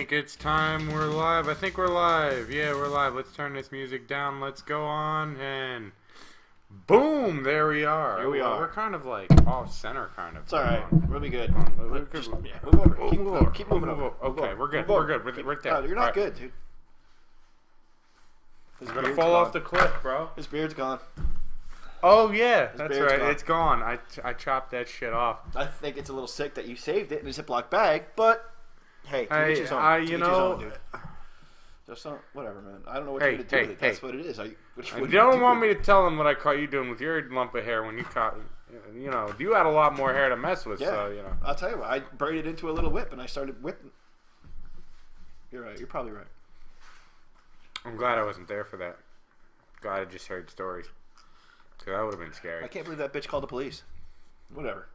think it's time we're live. I think we're live. Yeah, we're live. Let's turn this music down. Let's go on and boom, there we are. Here we are. We're kind of like off center, kind of. It's all right. We'll be good. Just, Move over. Keep moving over. Okay, we're good. We're good. Right there. No, you're not good, dude. He's gonna fall off the cliff, bro. His beard's gone. Oh yeah, that's beard's right. gone. It's gone. I chopped that shit off. I think it's a little sick that you saved it in a Ziploc bag, but hey, to each his own. you know. Just don't, whatever, man. I don't know what you're gonna do with it. That's what it is. You don't want me to tell them what I caught you doing with your lump of hair when you caught. You know, you had a lot more hair to mess with, yeah. so you know. I'll tell you what. I braided into a little whip and I started whipping. You're right. You're probably right. I'm glad I wasn't there for that. Glad I just heard stories. Because that would have been scary. I can't believe that bitch called the police. Whatever.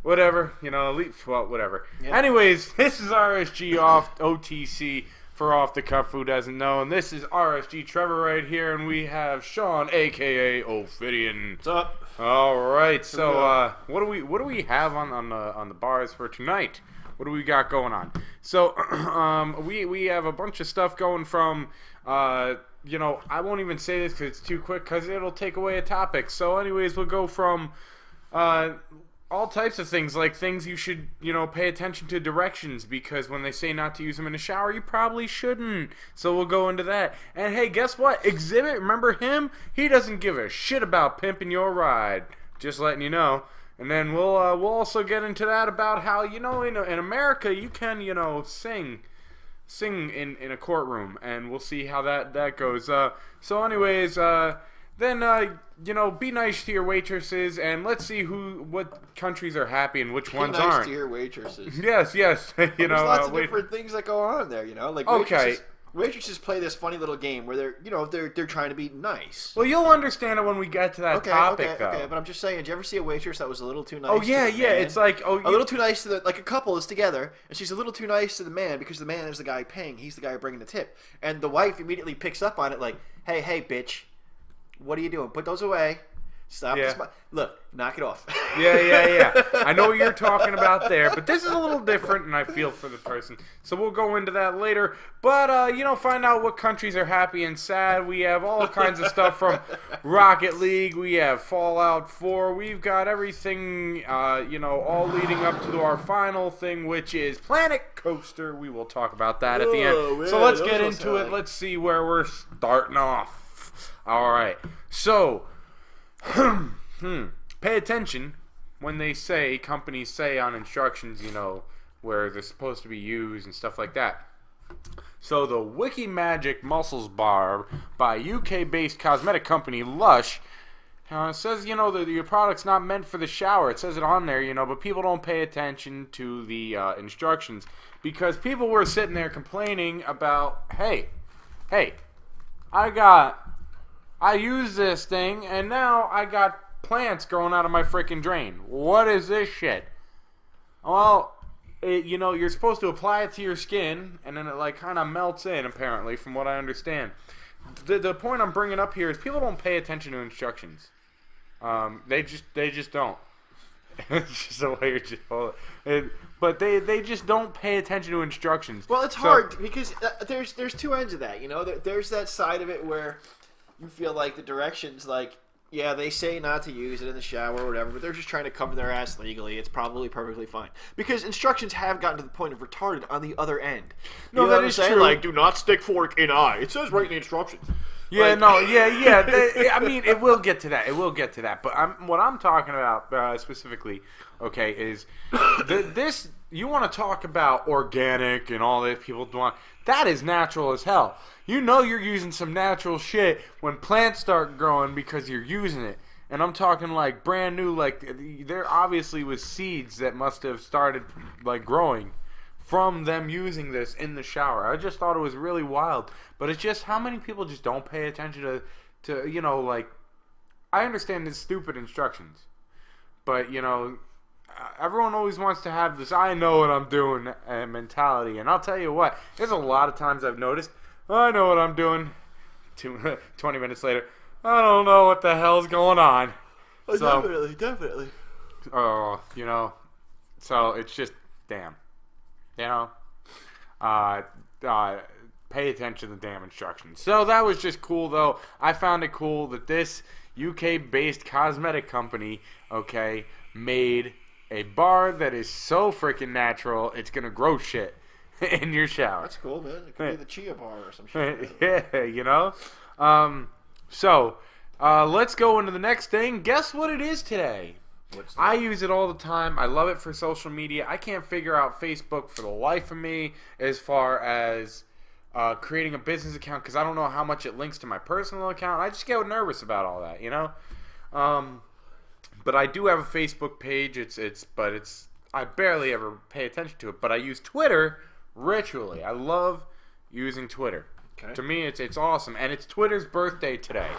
Whatever. You know, well, whatever. Yeah. Anyways, this is RSG Off OTC for Off The Cuff, who doesn't know. And this is RSG Trevor right here. And we have Shawn, a.k.a. Ophidian. What's up? All right. So, what do we have on the bars for tonight? What do we got going on? So, we have a bunch of stuff going from, you know, I won't even say this because it's too quick because it'll take away a topic. So, anyways, we'll go from all types of things, like things you should, you know, pay attention to directions, because when they say not to use them in the shower, you probably shouldn't. So we'll go into that. And hey, guess what? Exhibit, remember him? He doesn't give a shit about pimping your ride. Just letting you know. And then we'll also get into that about how, you know, in America you can, you know, sing in a courtroom, and we'll see how that goes. So anyways, then you know, be nice to your waitresses, and let's see what countries are happy and which ones aren't. Be nice to your waitresses. Yes. You know, there's lots of different things that go on there. You know, like waitresses play this funny little game where they're trying to be nice. Well, you'll understand it when we get to that topic, though. Okay, but I'm just saying, did you ever see a waitress that was a little too nice? Oh yeah, to the man? It's like a little too nice to like a couple is together, and she's a little too nice to the man because the man is the guy paying, he's the guy bringing the tip, and the wife immediately picks up on it, like, hey, bitch, what are you doing? Put those away. Stop this. Look, knock it off. Yeah. I know what you're talking about there, but this is a little different, and I feel for the person. So we'll go into that later. But, you know, find out what countries are happy and sad. We have all kinds of stuff from Rocket League. We have Fallout 4. We've got everything, you know, all leading up to our final thing, which is Planet Coaster. We will talk about that at the end. Man, so let's get into it. Let's see where we're starting off. All right. So... Pay attention when companies say on instructions, you know, where they're supposed to be used and stuff like that. So the Wiki Magic Muscles Bar by UK-based cosmetic company Lush says, you know, that your product's not meant for the shower. It says it on there, you know, but people don't pay attention to the instructions, because people were sitting there complaining about, hey, I use this thing, and now I got plants growing out of my freaking drain. What is this shit? Well, you know, you're supposed to apply it to your skin, and then it, like, kind of melts in, apparently, from what I understand. The point I'm bringing up here is people don't pay attention to instructions. They just don't. It's just the way you're just... But they just don't pay attention to instructions. Well, it's hard, because there's two ends of that, you know? There's that side of it where... you feel like the directions, like, yeah, they say not to use it in the shower or whatever, but they're just trying to cover their ass legally. It's probably perfectly fine. Because instructions have gotten to the point of retarded on the other end. No, you know that is true. Like, do not stick fork in eye. It says right in the instructions. Yeah, I mean, it will get to that. But what I'm talking about specifically, okay, is this. You want to talk about organic and all that people want. That is natural as hell. You know you're using some natural shit when plants start growing because you're using it. And I'm talking like brand new, like there obviously was seeds that must have started like growing from them using this in the shower. I just thought it was really wild. But it's just how many people just don't pay attention to you know, like, I understand it's stupid instructions. But, you know, everyone always wants to have this I know what I'm doing mentality. And I'll tell you what, there's a lot of times I've noticed, I know what I'm doing. 20 minutes later, I don't know what the hell's going on. Oh, so, definitely. Oh, you know, so it's just, damn. You know, pay attention to the damn instructions. So that was just cool, though. I found it cool that this UK-based cosmetic company, okay, made a bar that is so freaking natural, it's going to grow shit in your shower. That's cool, man. It could be the Chia bar or some shit. Yeah, you know? So, let's go into the next thing. Guess what it is today? I use it all the time. I love it for social media. I can't figure out Facebook for the life of me as far as creating a business account because I don't know how much it links to my personal account. I just get nervous about all that, you know? But I do have a Facebook page. I barely ever pay attention to it. But I use Twitter ritually. I love using Twitter. Okay. To me, it's awesome. And it's Twitter's birthday today.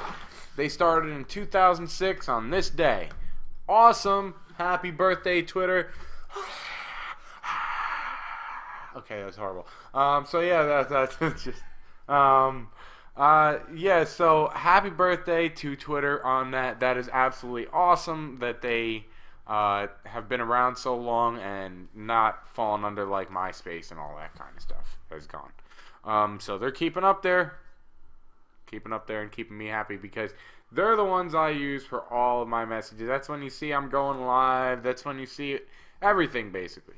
They started in 2006 on this day. Awesome. Happy birthday, Twitter. Okay, that's horrible. So yeah, that's just yeah, so happy birthday to Twitter on that. That is absolutely awesome that they have been around so long and not fallen under like MySpace and all that kind of stuff has gone. So they're keeping up there and keeping me happy because they're the ones I use for all of my messages. That's when you see I'm going live. That's when you see everything, basically.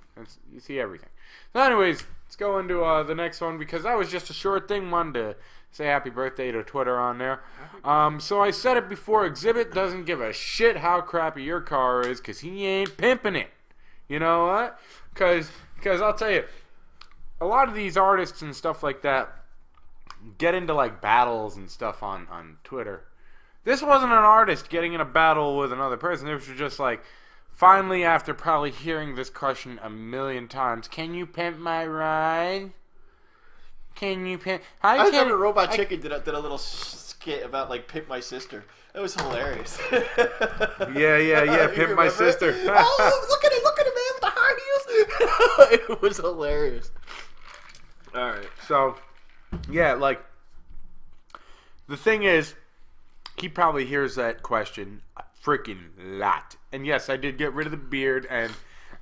You see everything. So anyways, let's go into the next one because that was just a short thing. Wanted to say happy birthday to Twitter on there. So I said it before. Exhibit doesn't give a shit how crappy your car is because he ain't pimping it. You know what? Because I'll tell you, a lot of these artists and stuff like that get into like battles and stuff on Twitter. This wasn't an artist getting in a battle with another person. It was just like, finally, after probably hearing this question a million times, can you pimp my ride? Can you pimp? I remember Robot Chicken did a little skit about like pimp my sister. It was hilarious. Yeah. Pimp my sister. Oh, look at him, man, with the high heels. It was hilarious. All right. So, yeah, like the thing is, he probably hears that question a freaking lot. And yes, I did get rid of the beard, and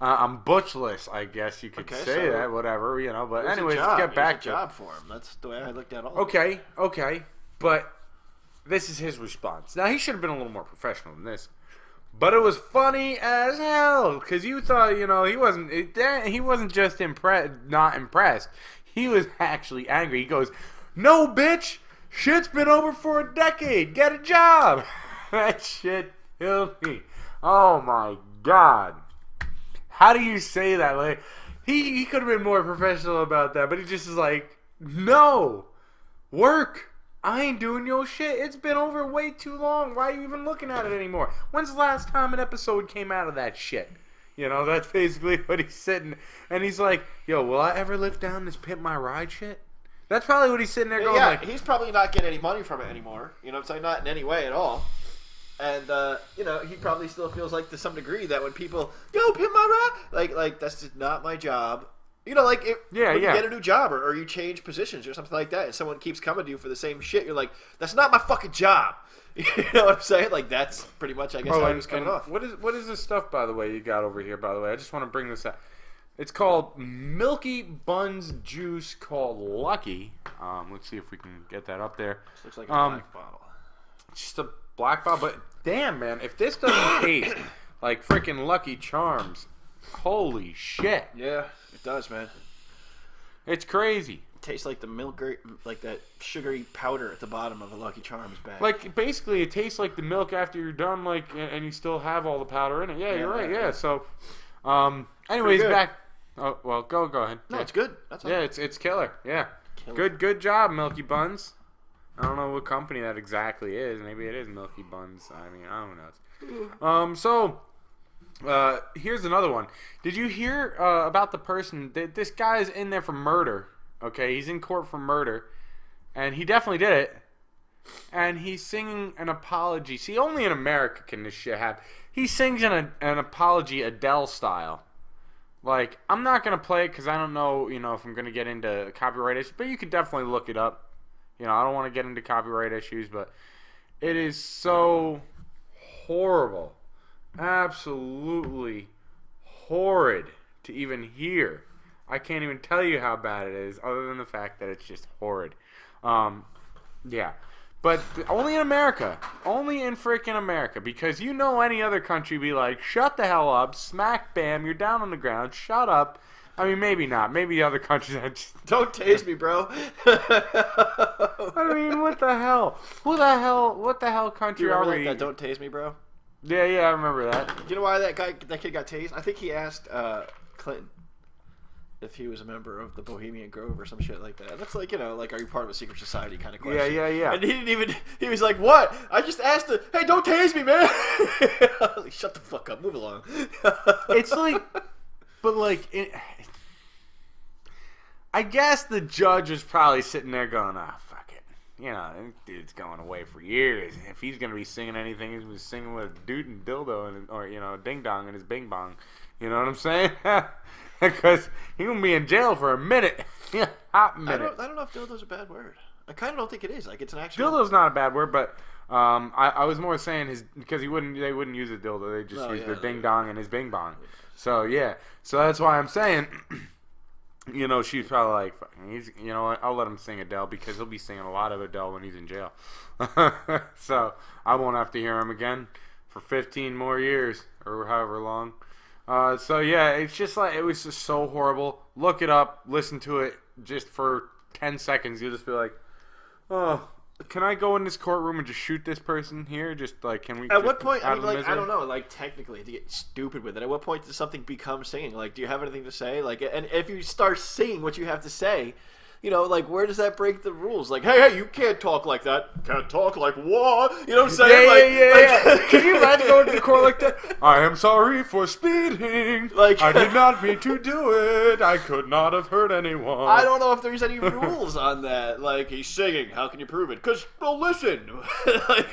I'm butchless, I guess you could say that, whatever, you know. But anyways, let's get back to it. Job for him. That's the way I looked at all. Okay, but this is his response. Now, he should have been a little more professional than this. But it was funny as hell, because you thought, you know, he wasn't just not impressed. He was actually angry. He goes, "No, bitch! Shit's been over for a decade. Get a job." That shit killed me. Oh my god. How do you say that? Like, he could have been more professional about that, but he just is like, no. Work. I ain't doing your shit. It's been over way too long. Why are you even looking at it anymore? When's the last time an episode came out of that shit? You know, that's basically what he's sitting. And he's like, yo, will I ever live down this pimp my ride shit? That's probably what he's sitting there going like. He's probably not getting any money from it anymore. You know what I'm saying? Not in any way at all. And, you know, he probably still feels like to some degree that when people, yo, pimp my ride, like that's just not my job. You know, like, when you get a new job or you change positions or something like that and someone keeps coming to you for the same shit, you're like, that's not my fucking job. You know what I'm saying? Like, that's pretty much, I guess, how he was coming off. What is this stuff, by the way, you got over here, by the way? I just want to bring this up. It's called Milky Buns Juice called Lucky. Let's see if we can get that up there. This looks like a black bottle. Just a black bottle, but damn, man, if this doesn't taste like freaking Lucky Charms, holy shit. Yeah, it does, man. It's crazy. It tastes like the milk, like that sugary powder at the bottom of a Lucky Charms bag. Like, basically, it tastes like the milk after you're done, like, and you still have all the powder in it. Yeah, you're right. Yeah, so, anyways, back. Oh, well, go ahead. No, it's good. That's all. Yeah, it's killer. Yeah, good job, Milky Buns. I don't know what company that exactly is. Maybe it is Milky Buns. I mean, I don't know. So, here's another one. Did you hear about the person? This guy is in there for murder. Okay, he's in court for murder, and he definitely did it. And he's singing an apology. See, only in America can this shit happen. He sings an apology Adele style. Like, I'm not gonna play it because I don't know, you know, if I'm gonna get into copyright issues. But you could definitely look it up. You know, I don't want to get into copyright issues, but it is so horrible, absolutely horrid to even hear. I can't even tell you how bad it is, other than the fact that it's just horrid. Yeah. But only in America. Only in freaking America. Because you know any other country be like, shut the hell up, smack bam, you're down on the ground, shut up. I mean, maybe not. Maybe the other countries are just... Don't tase me, bro. I mean, what the hell? What the hell country are we? That don't tase me, bro? Yeah, I remember that. You know why that kid got tased? I think he asked Clinton if he was a member of the Bohemian Grove or some shit like that. That's like, like, are you part of a secret society kind of question. Yeah. And he was like, what? I just asked hey, don't tase me, man. Like, shut the fuck up. Move along. It's like, but like, I guess the judge was probably sitting there going, fuck it. This dude's going away for years. If he's going to be singing anything, he's going to be singing with a dude and dildo or ding dong in his bing bong. You know what I'm saying? Because he will be in jail for a minute. Hot minute. I don't know if dildo's a bad word. I kind of don't think it is. Like, it's an actual... Dildo's not a bad word, but I was more saying because they wouldn't use a dildo. They just use their ding dong and his bing bong. So, yeah. So that's why I'm saying, she's probably like, he's, what, I'll let him sing Adele because he'll be singing a lot of Adele when he's in jail. So I won't have to hear him again for 15 more years or however long. So yeah, it's just like, it was just so horrible. Look it up, listen to it just for 10 seconds. You'll just be like, oh, can I go in this courtroom and just shoot this person here? Just like, can we? At what point? I mean, like, I don't know. Like, technically, to get stupid with it, at what point does something become singing? Like, do you have anything to say? Like, and if you start singing what you have to say, like, where does that break the rules? Like, hey, you can't talk like that. Can't talk like what? You know what I'm saying? Yeah. Can you imagine going to the court like that? I am sorry for speeding. Like, I did not mean to do it. I could not have hurt anyone. I don't know if there's any rules on that. Like, he's singing. How can you prove it? Because, well, listen. Like,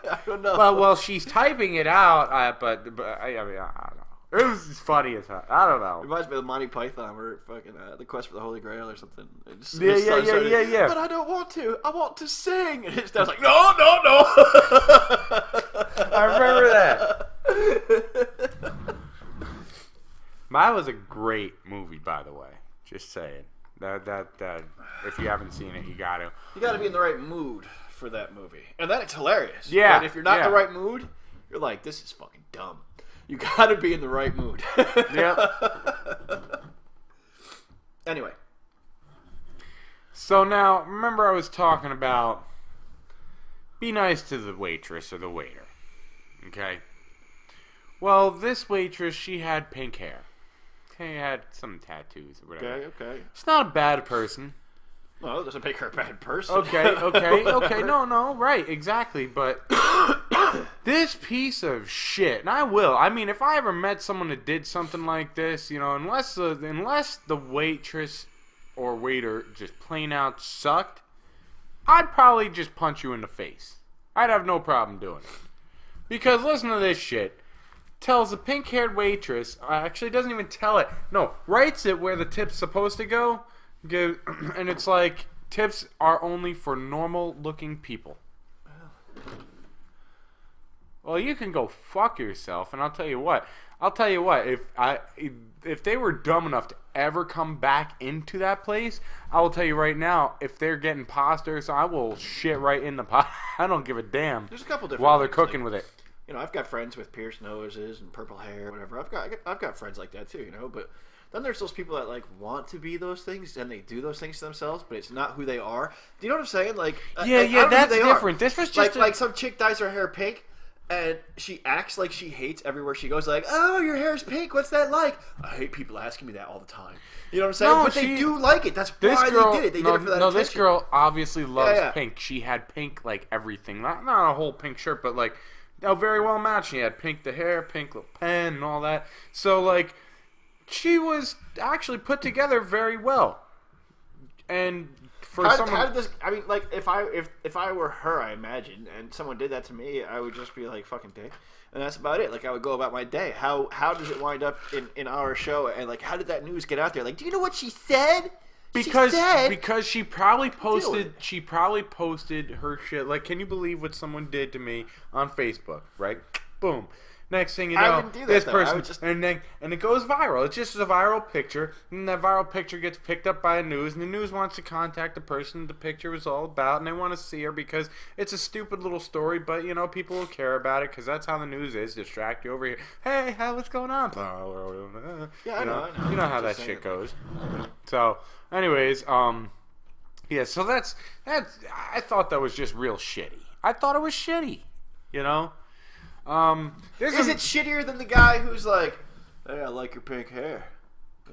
I don't know. Well, she's typing it out, but I mean, I don't know. It was funny as hell. I don't know. It reminds me of Monty Python, where fucking the quest for the Holy Grail or something. Yeah. But I don't want to. I want to sing. And his dad's like, no. I remember that. That was a great movie, by the way. Just saying. That if you haven't seen it, you got to. You got to be in the right mood for that movie, and then it's hilarious. Yeah. And if you're not in the right mood, you're like, this is fucking dumb. You gotta be in the right mood. Yeah. Anyway. So now, remember I was talking about be nice to the waitress or the waiter. Okay? Well, this waitress, she had pink hair. Okay, had some tattoos or whatever. Okay. She's not a bad person. No, it doesn't make her a bad person. Okay. No, right, exactly. But this piece of shit, and I mean, if I ever met someone that did something like this, unless the waitress or waiter just plain out sucked, I'd probably just punch you in the face. I'd have no problem doing it. Because listen to this shit. Tells the pink-haired waitress, actually doesn't even tell it. No, writes it where the tip's supposed to go. And it's like, tips are only for normal-looking people. Well, you can go fuck yourself, and I'll tell you what. If they were dumb enough to ever come back into that place, I will tell you right now, if they're getting pasta or something, I will shit right in the pot. I don't give a damn. There's a couple different while they're things, cooking like, with it. I've got friends with pierced noses and purple hair, whatever. I've got friends like that too, but then there's those people that like want to be those things and they do those things to themselves, but it's not who they are. Do you know what I'm saying? Like, that's different. This was just like some chick dyes her hair pink and she acts like she hates everywhere she goes. Like, oh, your hair's pink. What's that like? I hate people asking me that all the time. You know what I'm saying? No, but they do like it. That's why they did it. They did it for that attention. This girl obviously loves pink. She had pink like everything. Not a whole pink shirt, but like very well matched. She had pink the hair, pink little pen, and all that. So like, she was actually put together very well. And how did this? I mean, like, if I were her, I imagine, and someone did that to me, I would just be like, fucking dick. And that's about it. Like, I would go about my day. How does it wind up in our show? And like, how did that news get out there? Like, do you know what she said? Because she probably posted her shit. Like, can you believe what someone did to me on Facebook? Right? Boom. Next thing you I know, wouldn't do that, this though. person, and it goes viral. It's just a viral picture, and that viral picture gets picked up by the news, and the news wants to contact the person the picture was all about, and they want to see her because it's a stupid little story, but, you know, people will care about it because that's how the news is, distract you over here. Hey, what's going on? Yeah, I know. You know how that shit goes. So, anyways, yeah, so that's, I thought that was just real shitty. I thought it was shitty, you know? Is it shittier than the guy who's like, hey, I like your pink hair.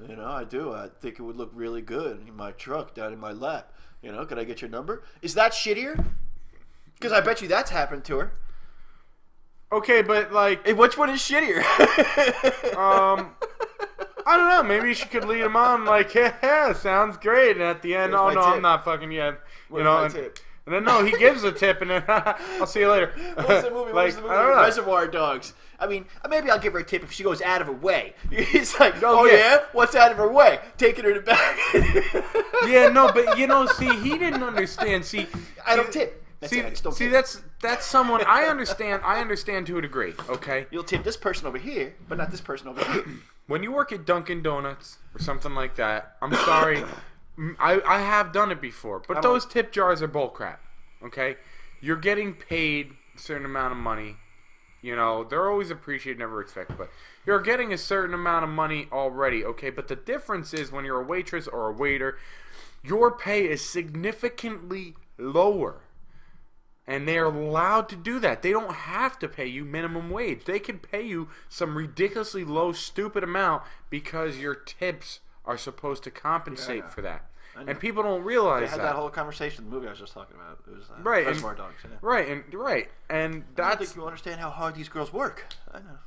You know, I do. I think it would look really good in my truck down in my lap. You know, could I get your number? Is that shittier? Because I bet you that's happened to her. Okay, but like... Hey, which one is shittier? I don't know. Maybe she could lead him on like, yeah, sounds great. And at the end, Where's my no, tip? I'm not fucking yet. Where's You know, my and, tip? and then no, he gives a tip, and then I'll see you later. What's the movie? Like, What's the movie? I don't know. Reservoir Dogs. I mean, maybe I'll give her a tip if she goes out of her way. He's like, Oh, oh yeah. yeah? What's out of her way? Taking her to back. Yeah, no, but you know, see, he didn't understand. See, I don't tip. That's See, it. I just don't see, tip. that's someone I understand. I understand to a degree. Okay, You'll tip this person over here, but not this person over here. when you work at Dunkin' Donuts or something like that, I'm sorry, I have done it before, but those tip jars are bullcrap. Okay, you're getting paid a certain amount of money. You know, they're always appreciated, never expected, but you're getting a certain amount of money already. Okay, but the difference is when you're a waitress or a waiter, your pay is significantly lower. And they're allowed to do that. They don't have to pay you minimum wage. They can pay you some ridiculously low, stupid amount because your tips are supposed to compensate for that. And people don't realize They had that whole conversation in the movie I was just talking about. It was Right, Reservoir Dogs. Yeah. Right. And I don't that's... think you understand how hard these girls work. I know.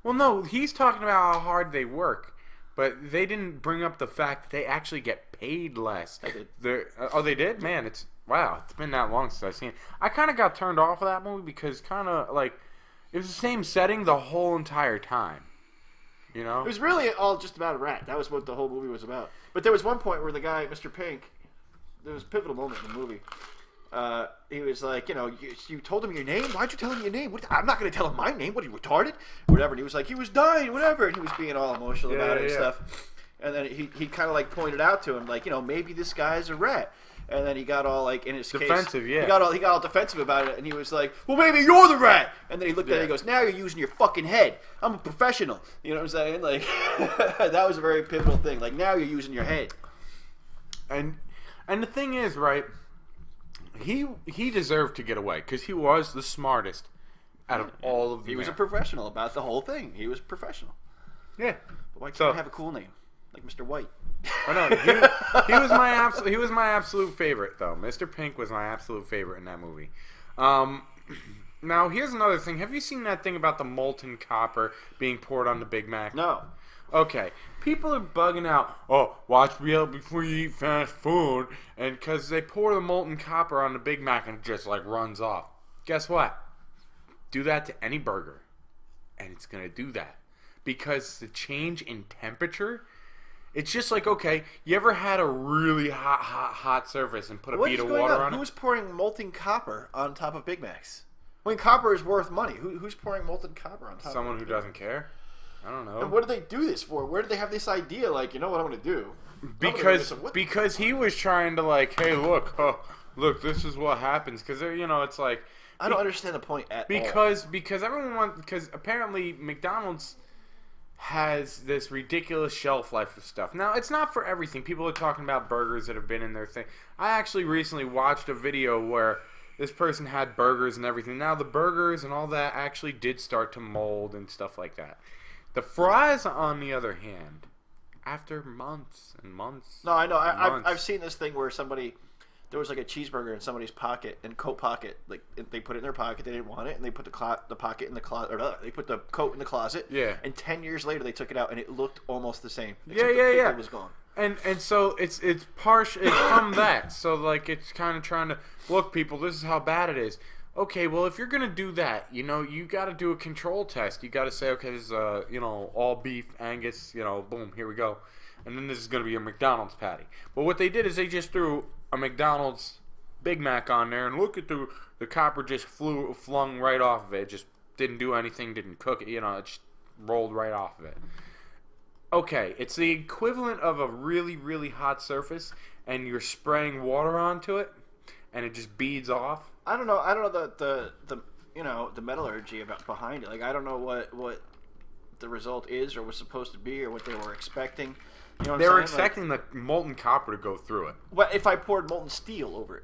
Well, no, he's talking about how hard they work. But they didn't bring up the fact that they actually get paid less. I did. Oh, they did? Man, it's... Wow, it's been that long since I've seen it. I kind of got turned off of that movie because kind of, like, it was the same setting the whole entire time. You know? It was really all just about a rat. That was what the whole movie was about. But there was one point where the guy, Mr. Pink, there was a pivotal moment in the movie. He was like, you know, you told him your name? Why'd you tell him your name? I'm not going to tell him my name. What, are you retarded? Whatever. And he was like, he was dying, whatever. And he was being all emotional about it and stuff. And then he kind of, like, pointed out to him, like, you know, maybe this guy's a rat. And then he got all like in his defensive, case, yeah. He got all defensive about it, and he was like, "Well, maybe you're the rat." And then he looked at it and he goes, "Now you're using your fucking head. I'm a professional." You know what I'm saying? Like that was a very pivotal thing. Like now you're using your head. And the thing is, right? He deserved to get away because he was the smartest out of all of them. He was a professional about the whole thing. He was professional. Yeah. But why can't he have a cool name like Mr. White? I know he was my absolute favorite though. Mr. Pink was my absolute favorite in that movie. Now here's another thing. Have you seen that thing about the molten copper being poured on the Big Mac? No. Okay. People are bugging out. Oh, watch me out before you eat fast food, and because they pour the molten copper on the Big Mac and it just like runs off. Guess what? Do that to any burger, and it's gonna do that because the change in temperature. It's just like, okay, you ever had a really hot surface and put a bead of water on it? Who's pouring molten copper on top of Big Macs? When copper is worth money, who's pouring molten copper on top? Someone who doesn't care. I don't know. And what do they do this for? Where did they have this idea? Like, you know what I'm going to do? Because he was trying to like, hey, look, this is what happens. Because you know, it's like I don't understand the point at all. Because everyone wants. Because apparently McDonald's has this ridiculous shelf life of stuff. Now, it's not for everything. People are talking about burgers that have been in their thing. I actually recently watched a video where this person had burgers and everything. Now, the burgers and all that actually did start to mold and stuff like that. The fries, on the other hand, after months and months... No, I know. I've seen this thing where there was like a cheeseburger in somebody's pocket, in coat pocket. Like they put it in their pocket, they didn't want it, and they put the pocket in the closet, or they put the coat in the closet. Yeah. And 10 years later, they took it out, and it looked almost the same. Yeah. It was gone. And so it's partial. It's from that. So like it's kind of trying to look, people. This is how bad it is. Okay, well if you're gonna do that, you know you got to do a control test. You got to say, okay, this is all beef Angus. You know, boom, here we go. And then this is gonna be a McDonald's patty. But what they did is they just threw a McDonald's Big Mac on there, and look at the copper just flung right off of it. Just didn't do anything, didn't cook it. It just rolled right off of it. Okay, it's the equivalent of a really, really hot surface, and you're spraying water onto it, and it just beads off. I don't know the metallurgy behind it. Like, I don't know what the result is or was supposed to be or what they were expecting. You know what They I'm were saying? expecting the molten copper to go through it. What if I poured molten steel over it?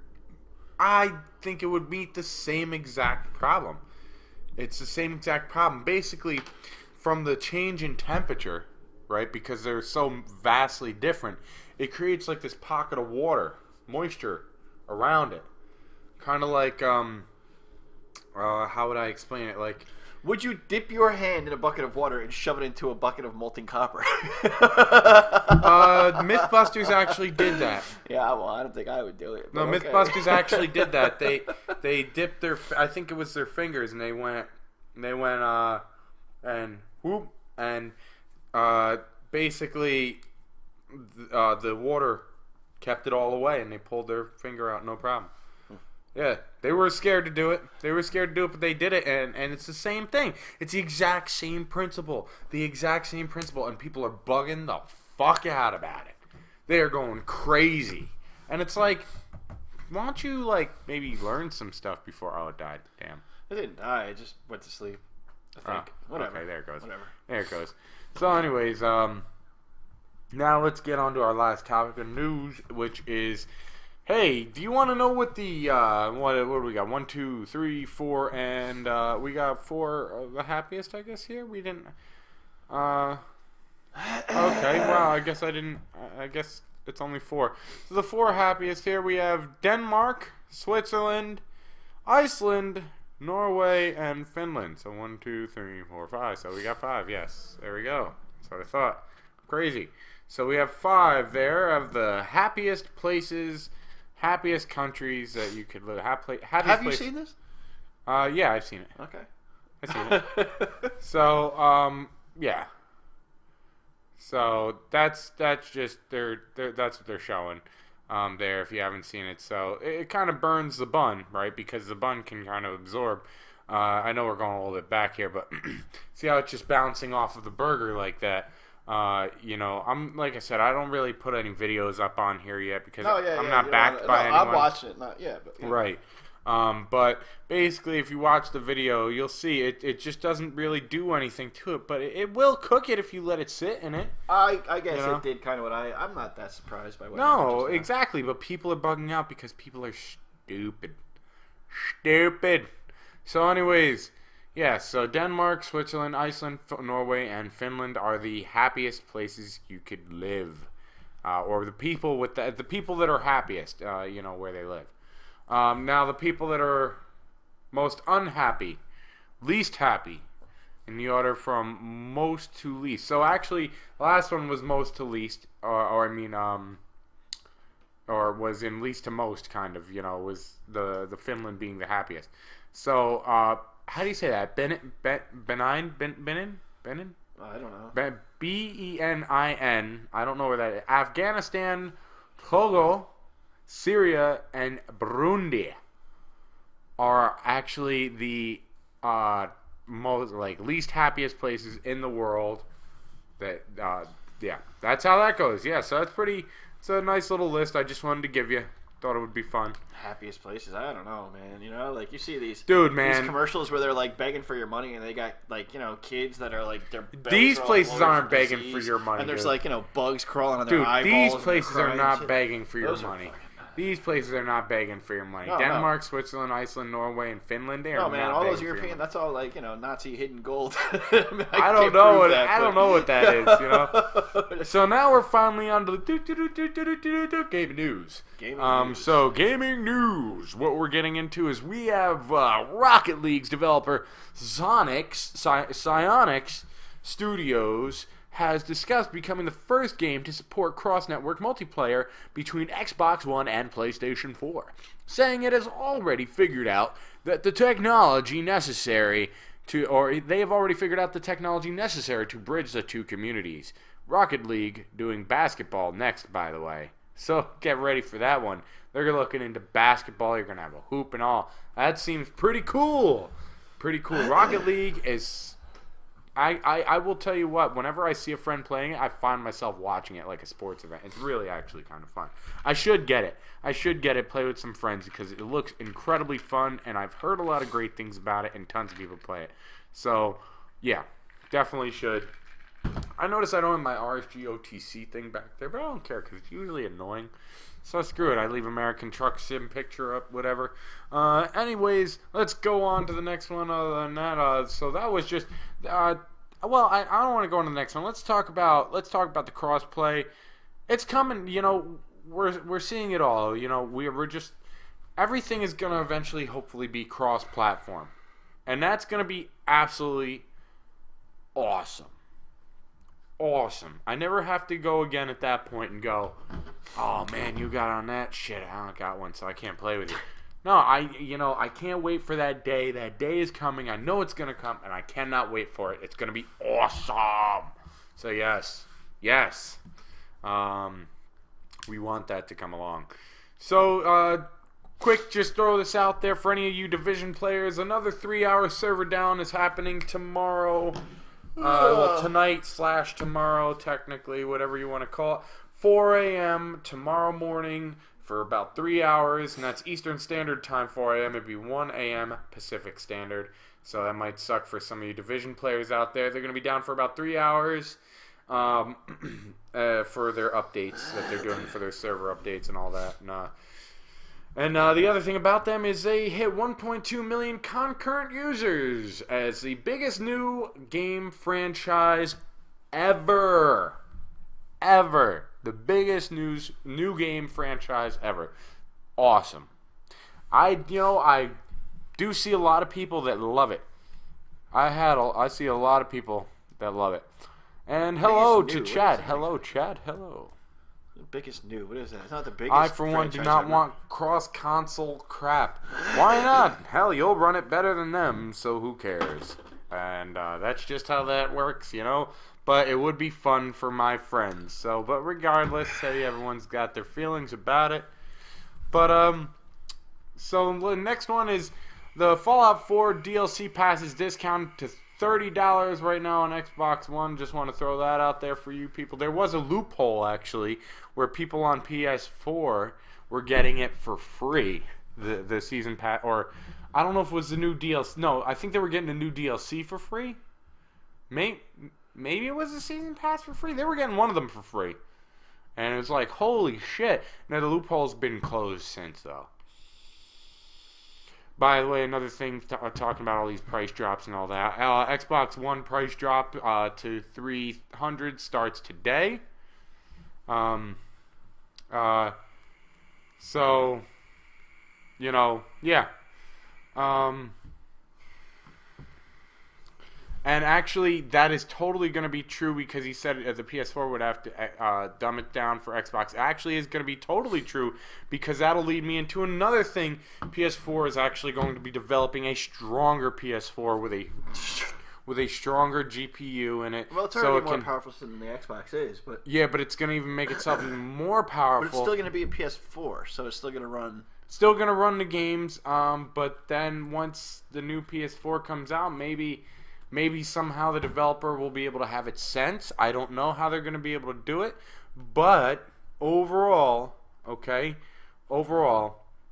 I think it would meet the same exact problem. It's the same exact problem. Basically, from the change in temperature, right, because they're so vastly different, it creates like this pocket of water, moisture around it. Kind of like, how would I explain it? Like, would you dip your hand in a bucket of water and shove it into a bucket of molten copper? Mythbusters actually did that. Yeah, well, I don't think I would do it. No, Okay. Mythbusters actually did that. They dipped their, I think it was their fingers, and they went, and whoop, and basically, the water kept it all away, and they pulled their finger out, no problem. Yeah, they were scared to do it. But they did it, and it's the same thing. It's the exact same principle. And people are bugging the fuck out about it. They are going crazy. And it's like, why don't you, like, maybe learn some stuff before... Oh, it died. Damn. It didn't die. It just went to sleep. I think. Whatever. Okay, there it goes. Whatever. There it goes. So, anyways, now let's get on to our last topic of news, which is... Hey, do you want to know what the, what do we got? 1, 2, 3, 4, and, we got 4 of the happiest, I guess, here? We didn't, okay, wow, I guess it's only 4. So the 4 happiest here, we have Denmark, Switzerland, Iceland, Norway, and Finland. So 1, 2, 3, 4, 5. So we got 5, yes. There we go. That's what I thought. Crazy. So we have 5 there of the happiest places... Happiest countries that you could live. Have you seen this? Yeah, I've seen it. Okay. I've seen it. So, yeah. So that's just that's what they're showing there if you haven't seen it. So it kind of burns the bun, right? Because the bun can kind of absorb. I know we're going a little bit back here, but see how it's just bouncing off of the burger like that. I'm like I said, I don't really put any videos up on here yet because I'm not backed by anyone. I'm watching it, not yet. But, Right. But basically, if you watch the video, you'll see it just doesn't really do anything to it, but it will cook it if you let it sit in it. I guess it did kind of what I'm not that surprised by what No, exactly, but people are bugging out because people are stupid. So anyways... Yeah, so Denmark, Switzerland, Iceland, Norway, and Finland are the happiest places you could live, or the people with the people that are happiest, where they live. Now, the people that are most unhappy, least happy, in the order from most to least. So actually, the last one was most to least, or was in least to most, kind of. Was the Finland being the happiest. So. How do you say that? Benin? I don't know. Benin. I don't know where that is. Afghanistan, Togo, Syria, and Burundi are actually the most least happiest places in the world. That that's how that goes. Yeah, so it's a nice little list. I just wanted to give you. Thought it would be fun. Happiest places? I don't know, man. You see these these commercials where they're begging for your money, and they got kids that are their these places aren't begging for your money, and there's dude. bugs crawling on their eyeballs. These places are not begging for your Those money. These places are not begging for your money. Denmark, Switzerland, Iceland, Norway, and Finland. They are man, not all those begging for your European. money. That's all Nazi hidden gold. I don't know what that is. So now we're finally on to the gaming news. So gaming news. What we're getting into is we have Rocket League's developer Psionics Studios has discussed becoming the first game to support cross-network multiplayer between Xbox One and PlayStation 4, saying it has already figured out that the technology necessary to bridge the two communities. Rocket League doing basketball next, by the way. So get ready for that one. They're looking into basketball. You're going to have a hoop and all. That seems pretty cool. Pretty cool. Rocket League is... I will tell you what, whenever I see a friend playing it, I find myself watching it like a sports event. It's really actually kind of fun. I should get it, play with some friends, because it looks incredibly fun, and I've heard a lot of great things about it, and tons of people play it. So, yeah, definitely should. I noticed I don't have my RSG OTC thing back there, but I don't care, because it's usually annoying. So screw it. I leave American Truck Sim picture up, whatever. Anyways, let's go on to the next one. Other than that, so that was just. Well, I don't want to go on to the next one. Let's talk about the crossplay. It's coming. You know, we're seeing it all. You know, we're just everything is gonna eventually, hopefully, be cross-platform, and that's gonna be absolutely awesome. Awesome. I never have to go again at that point and go, oh man, you got on that shit. I don't got one, so I can't play with you. No, I can't wait for that day. That day is coming. I know it's gonna come, and I cannot wait for it. It's gonna be awesome. So yes, we want that to come along. So quick, just throw this out there for any of you Division players. Another 3-hour server down is happening tomorrow. Well, tonight/tomorrow, technically, whatever you want to call it. 4 a.m. tomorrow morning for about 3 hours, and that's Eastern Standard Time, 4 a.m. It'd be 1 a.m. Pacific Standard. So that might suck for some of you Division players out there. They're going to be down for about 3 hours for their updates that they're doing for their server updates and all that. And the other thing about them is they hit 1.2 million concurrent users as the biggest new game franchise ever. The biggest new game franchise ever. Awesome. I do see a lot of people that love it. I see a lot of people that love it. And hello to Chad. Hello, Chad. Hello. The biggest new. What is that? It's not the biggest. I, for one, do not want cross-console crap. Why not? Hell, you'll run it better than them, so who cares? And that's just how that works, you know? But it would be fun for my friends. So, but regardless, hey, everyone's got their feelings about it. But, so the next one is the Fallout 4 DLC pass is discounted to $30 right now on Xbox One. Just want to throw that out there for you people. There was a loophole, actually, where people on PS4 were getting it for free, the season pass, or I don't know if it was the new DLC. No, I think they were getting a new DLC for free. Maybe it was the season pass for free. They were getting one of them for free. And it was like, holy shit. Now, the loophole's been closed since, though. By the way, another thing, talking about all these price drops and all that. Xbox One price drop to $300 starts today. So, you know, yeah. And actually, that is totally going to be true because he said the PS4 would have to dumb it down for Xbox. It actually is going to be totally true because that'll lead me into another thing. PS4 is actually going to be developing a stronger PS4 with a stronger GPU in it. Well, it's already more powerful than the Xbox is, but yeah, but it's going to even make itself even more powerful. But it's still going to be a PS4, so it's still going to run. Still going to run the games, but then once the new PS4 comes out, maybe somehow the developer will be able to have it sense. I don't know how they're going to be able to do it. But overall,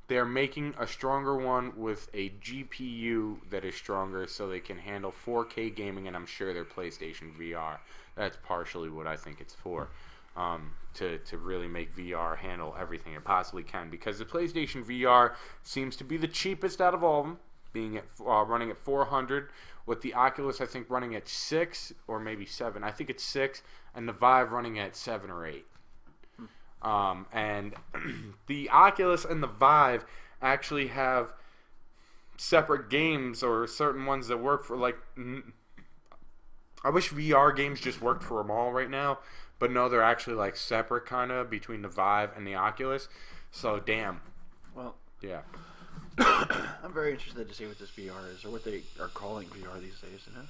they're making a stronger one with a GPU that is stronger so they can handle 4K gaming, and I'm sure their PlayStation VR. That's partially what I think it's for, to really make VR handle everything it possibly can. Because the PlayStation VR seems to be the cheapest out of all of them, being at running at $400, with the Oculus I think running at $6 or maybe $7. I think it's $6, and the Vive running at $7 or $8. And the Oculus and the Vive actually have separate games or certain ones that work for, like, I wish VR games just worked for them all right now, but no, they're actually like separate kind of between the Vive and the Oculus. So damn. Well, yeah. I'm very interested to see what this VR is, or what they are calling VR these days. You know?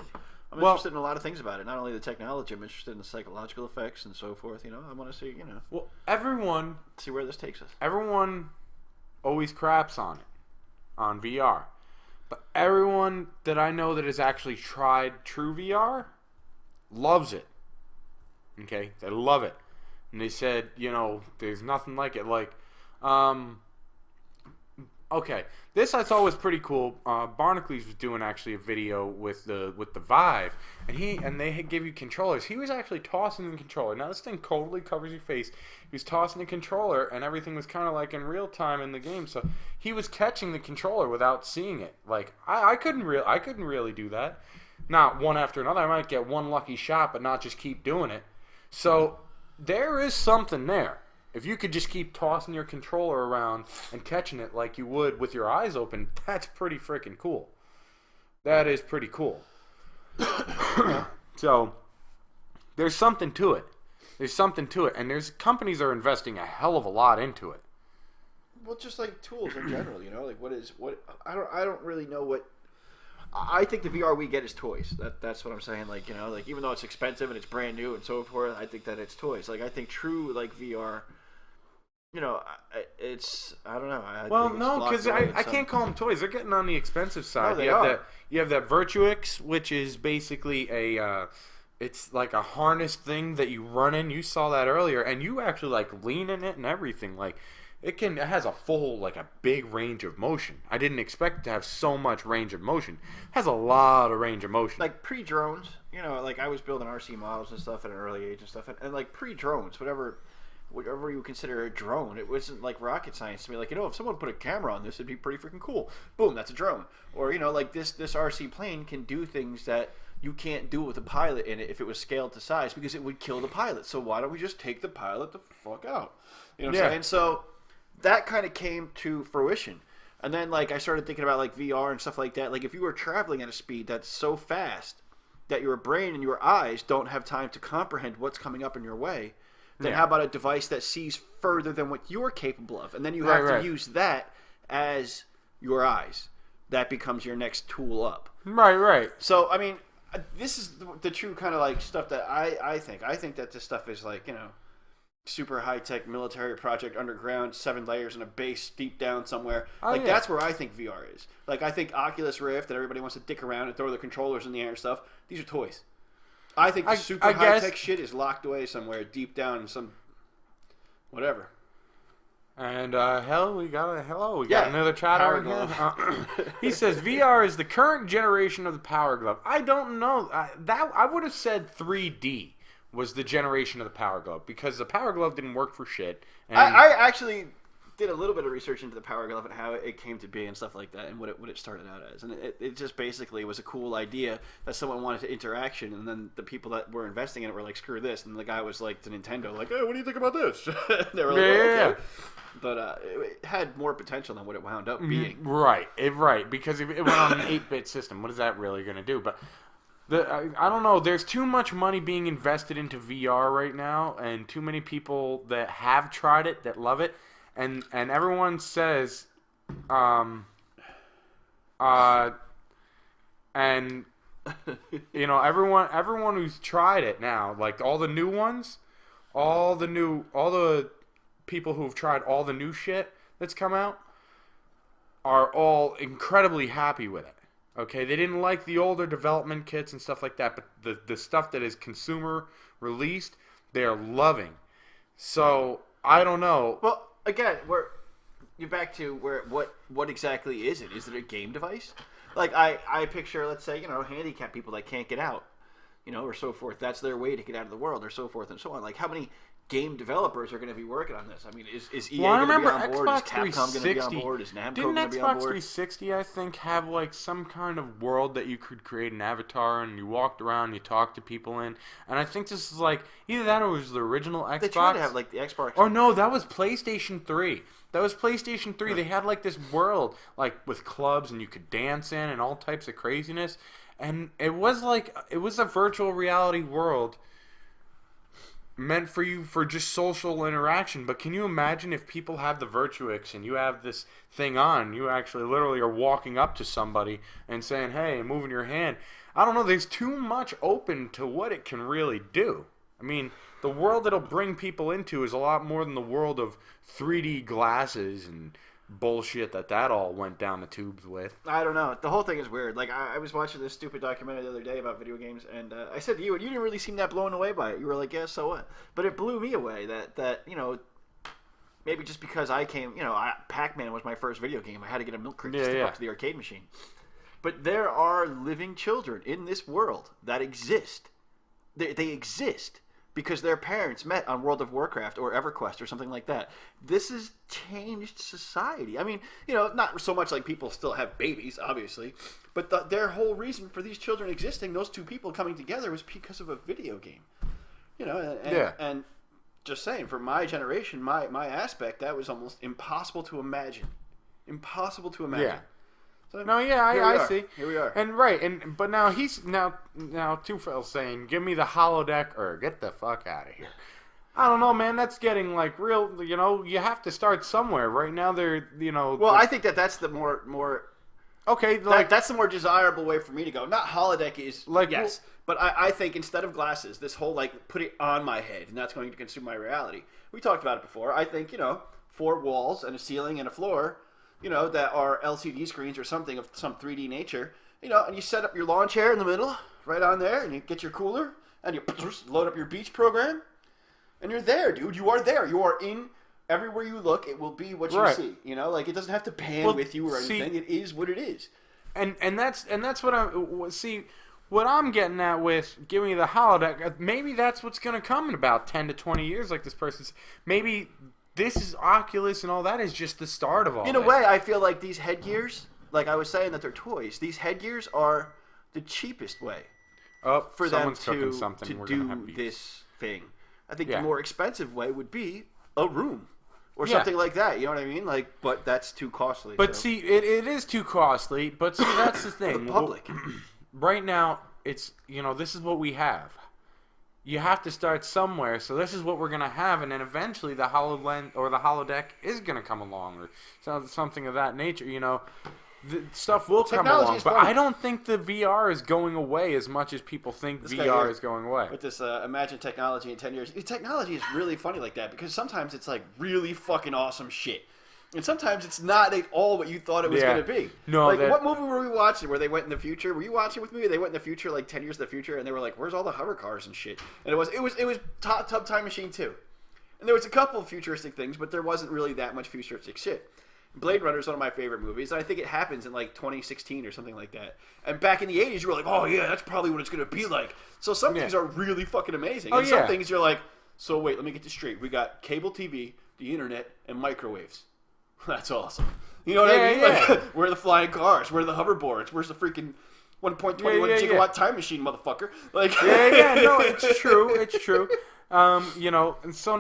I'm interested in a lot of things about it. Not only the technology, I'm interested in the psychological effects and so forth. You know, I want to see, you know. Well, see where this takes us. Everyone always craps on it, on VR. But everyone that I know that has actually tried true VR loves it. Okay? They love it. And they said, there's nothing like it. Like, okay, this I thought was pretty cool. Barnacules was doing actually a video with the Vive, and they give you controllers. He was actually tossing the controller. Now this thing totally covers your face. He was tossing the controller, and everything was kind of like in real time in the game. So he was catching the controller without seeing it. Like I couldn't really do that. Not one after another. I might get one lucky shot, but not just keep doing it. So there is something there. If you could just keep tossing your controller around and catching it like you would with your eyes open, that's pretty freaking cool. That is pretty cool. So, there's something to it. There's something to it. And there's companies are investing a hell of a lot into it. Well, just like tools in general, like I don't really know what. I think the VR we get is toys. That's what I'm saying. Like, even though it's expensive and it's brand new and so forth, I think that it's toys. Like, I think true, like, VR, it's, I don't know. Well, no, because I can't call them toys. They're getting on the expensive side. No, they are. You have that Virtuix, which is basically it's like a harness thing that you run in. You saw that earlier, and you actually, like, lean in it and everything. Like, it has a full, like, a big range of motion. I didn't expect it to have so much range of motion. It has a lot of range of motion. Like, pre-drones, like, I was building RC models and stuff at an early age and stuff, and like, pre-drones, whatever you consider a drone, it wasn't, like, rocket science to me. Like, if someone put a camera on this, it'd be pretty freaking cool. Boom, that's a drone. Or, like, this RC plane can do things that you can't do with a pilot in it if it was scaled to size, because it would kill the pilot. So why don't we just take the pilot the fuck out? You know what I'm saying? So that kind of came to fruition. And then, like, I started thinking about, like, VR and stuff like that. Like, if you were traveling at a speed that's so fast that your brain and your eyes don't have time to comprehend what's coming up in your way, then how about a device that sees further than what you're capable of? And then you have to use that as your eyes. That becomes your next tool up. Right. So, I mean, this is the true kind of, like, stuff that I think. I think that this stuff is, like, super high-tech military project underground, 7 layers in a base deep down somewhere. That's where I think VR is. Like, I think Oculus Rift that everybody wants to dick around and throw their controllers in the air and stuff, these are toys. I think the super high-tech shit is locked away somewhere deep down in some whatever. And we got another chatter again. He says VR is the current generation of the Power Glove. I don't know. I would have said 3D was the generation of the Power Glove, because the Power Glove didn't work for shit. And I actually did a little bit of research into the Power Glove and how it came to be and stuff like that, and what it started out as. And it just basically was a cool idea that someone wanted to interaction, and then the people that were investing in it were like, screw this. And the guy was like to Nintendo, like, hey, what do you think about this? They were like, okay. But it had more potential than what it wound up being. Right, because if it went on an 8-bit system, what is that really going to do? But I don't know. There's too much money being invested into VR right now, and too many people that have tried it that love it, and everyone says, and everyone who's tried it now, like all the new ones, all the people who've tried all the new shit that's come out are all incredibly happy with it. Okay, they didn't like the older development kits and stuff like that, but the stuff that is consumer released, they're loving. So, I don't know. Well, again, you're back to what exactly is it? Is it a game device? Like, I picture, let's say, handicapped people that can't get out, or so forth. That's their way to get out of the world, or so forth and so on. Like, how many game developers are going to be working on this? I mean, is EA going to be on board? Is Capcom going to be on board? Is Namco going to be on board? Didn't Xbox 360, I think, have like some kind of world that you could create an avatar and you walked around and you talked to people in? And I think this is like either that or it was the original Xbox. They tried to have like the Xbox. Or no, that was PlayStation 3. That was PlayStation 3. They had like this world like with clubs and you could dance in and all types of craziness. And it was a virtual reality world meant for you for just social interaction. But can you imagine if people have the Virtuix and you have this thing on, you actually literally are walking up to somebody and saying, hey, moving your hand. I don't know, there's too much open to what it can really do. I mean, the world it'll bring people into is a lot more than the world of 3D glasses and bullshit that all went down the tubes with. I don't know. The whole thing is weird. Like, I was watching this stupid documentary the other day about video games, and I said to you, and you didn't really seem that blown away by it. You were like, yeah, so what? But it blew me away that you know, maybe just because I came, you know, Pac-Man was my first video game. I had to get a milk crate to stick up to the arcade machine. But there are living children in this world that exist. They exist because their parents met on World of Warcraft or EverQuest or something like that. This has changed society. I mean, you know, not so much like people still have babies, obviously, but their whole reason for these children existing, those two people coming together, was because of a video game. You know, and just saying, for my generation, my aspect, that was almost impossible to imagine. Impossible to imagine. Yeah. So, no, yeah, I see. Here we are. And right, but now he's now Tufel saying, "Give me the holodeck or get the fuck out of here." I don't know, man. That's getting like real. You know, you have to start somewhere. Right now, they're Well, I think that's the more. Okay, like that's the more desirable way for me to go. Not holodeck is like yes, but I think instead of glasses, this whole like put it on my head and that's going to consume my reality. We talked about it before. I think 4 walls and a ceiling and a floor. That are LCD screens or something of some 3D nature, and you set up your lawn chair in the middle, right on there, and you get your cooler, and you load up your beach program, and you're there, dude. You are there. You are in everywhere you look. It will be what you see. Like it doesn't have to pan with you or anything. It is what it is. And that's what what I'm getting at with giving you the holodeck. Maybe that's what's going to come in about 10 to 20 years, like this person's. Maybe. This is Oculus and all that is just the start of all In a way, I feel like these headgears, like I was saying that they're toys, these headgears are the cheapest way for them to do this thing. I think the more expensive way would be a room or something like that. You know what I mean? But that's too costly. But see, it is too costly. But see, that's the thing. The public. Right now, it's, this is what we have. You have to start somewhere, so this is what we're going to have, and then eventually the HoloLens or the holodeck is going to come along, or something of that nature. The stuff will come along, but I don't think the VR is going away as much as people think VR is going away. With this, imagine technology in 10 years. Technology is really funny like that, because sometimes it's like really fucking awesome shit. And sometimes it's not at all what you thought it was going to be. No, what movie were we watching where they went in the future? Were you watching with me? They went in the future, like 10 years in the future, and they were like, "Where's all the hover cars and shit?" And it was Tub Time Machine 2. And there was a couple of futuristic things, but there wasn't really that much futuristic shit. Blade Runner is one of my favorite movies, and I think it happens in like 2016 or something like that. And back in the 80s, you were like, "Oh yeah, that's probably what it's going to be like." So some things are really fucking amazing, and some things you're like, "So wait, let me get this straight. We got cable TV, the internet, and microwaves." That's awesome. You know what I mean? Yeah. Like, where are the flying cars? Where are the hoverboards? Where's the freaking 1.21 gigawatt time machine, motherfucker? Like, no, it's true. It's true. And so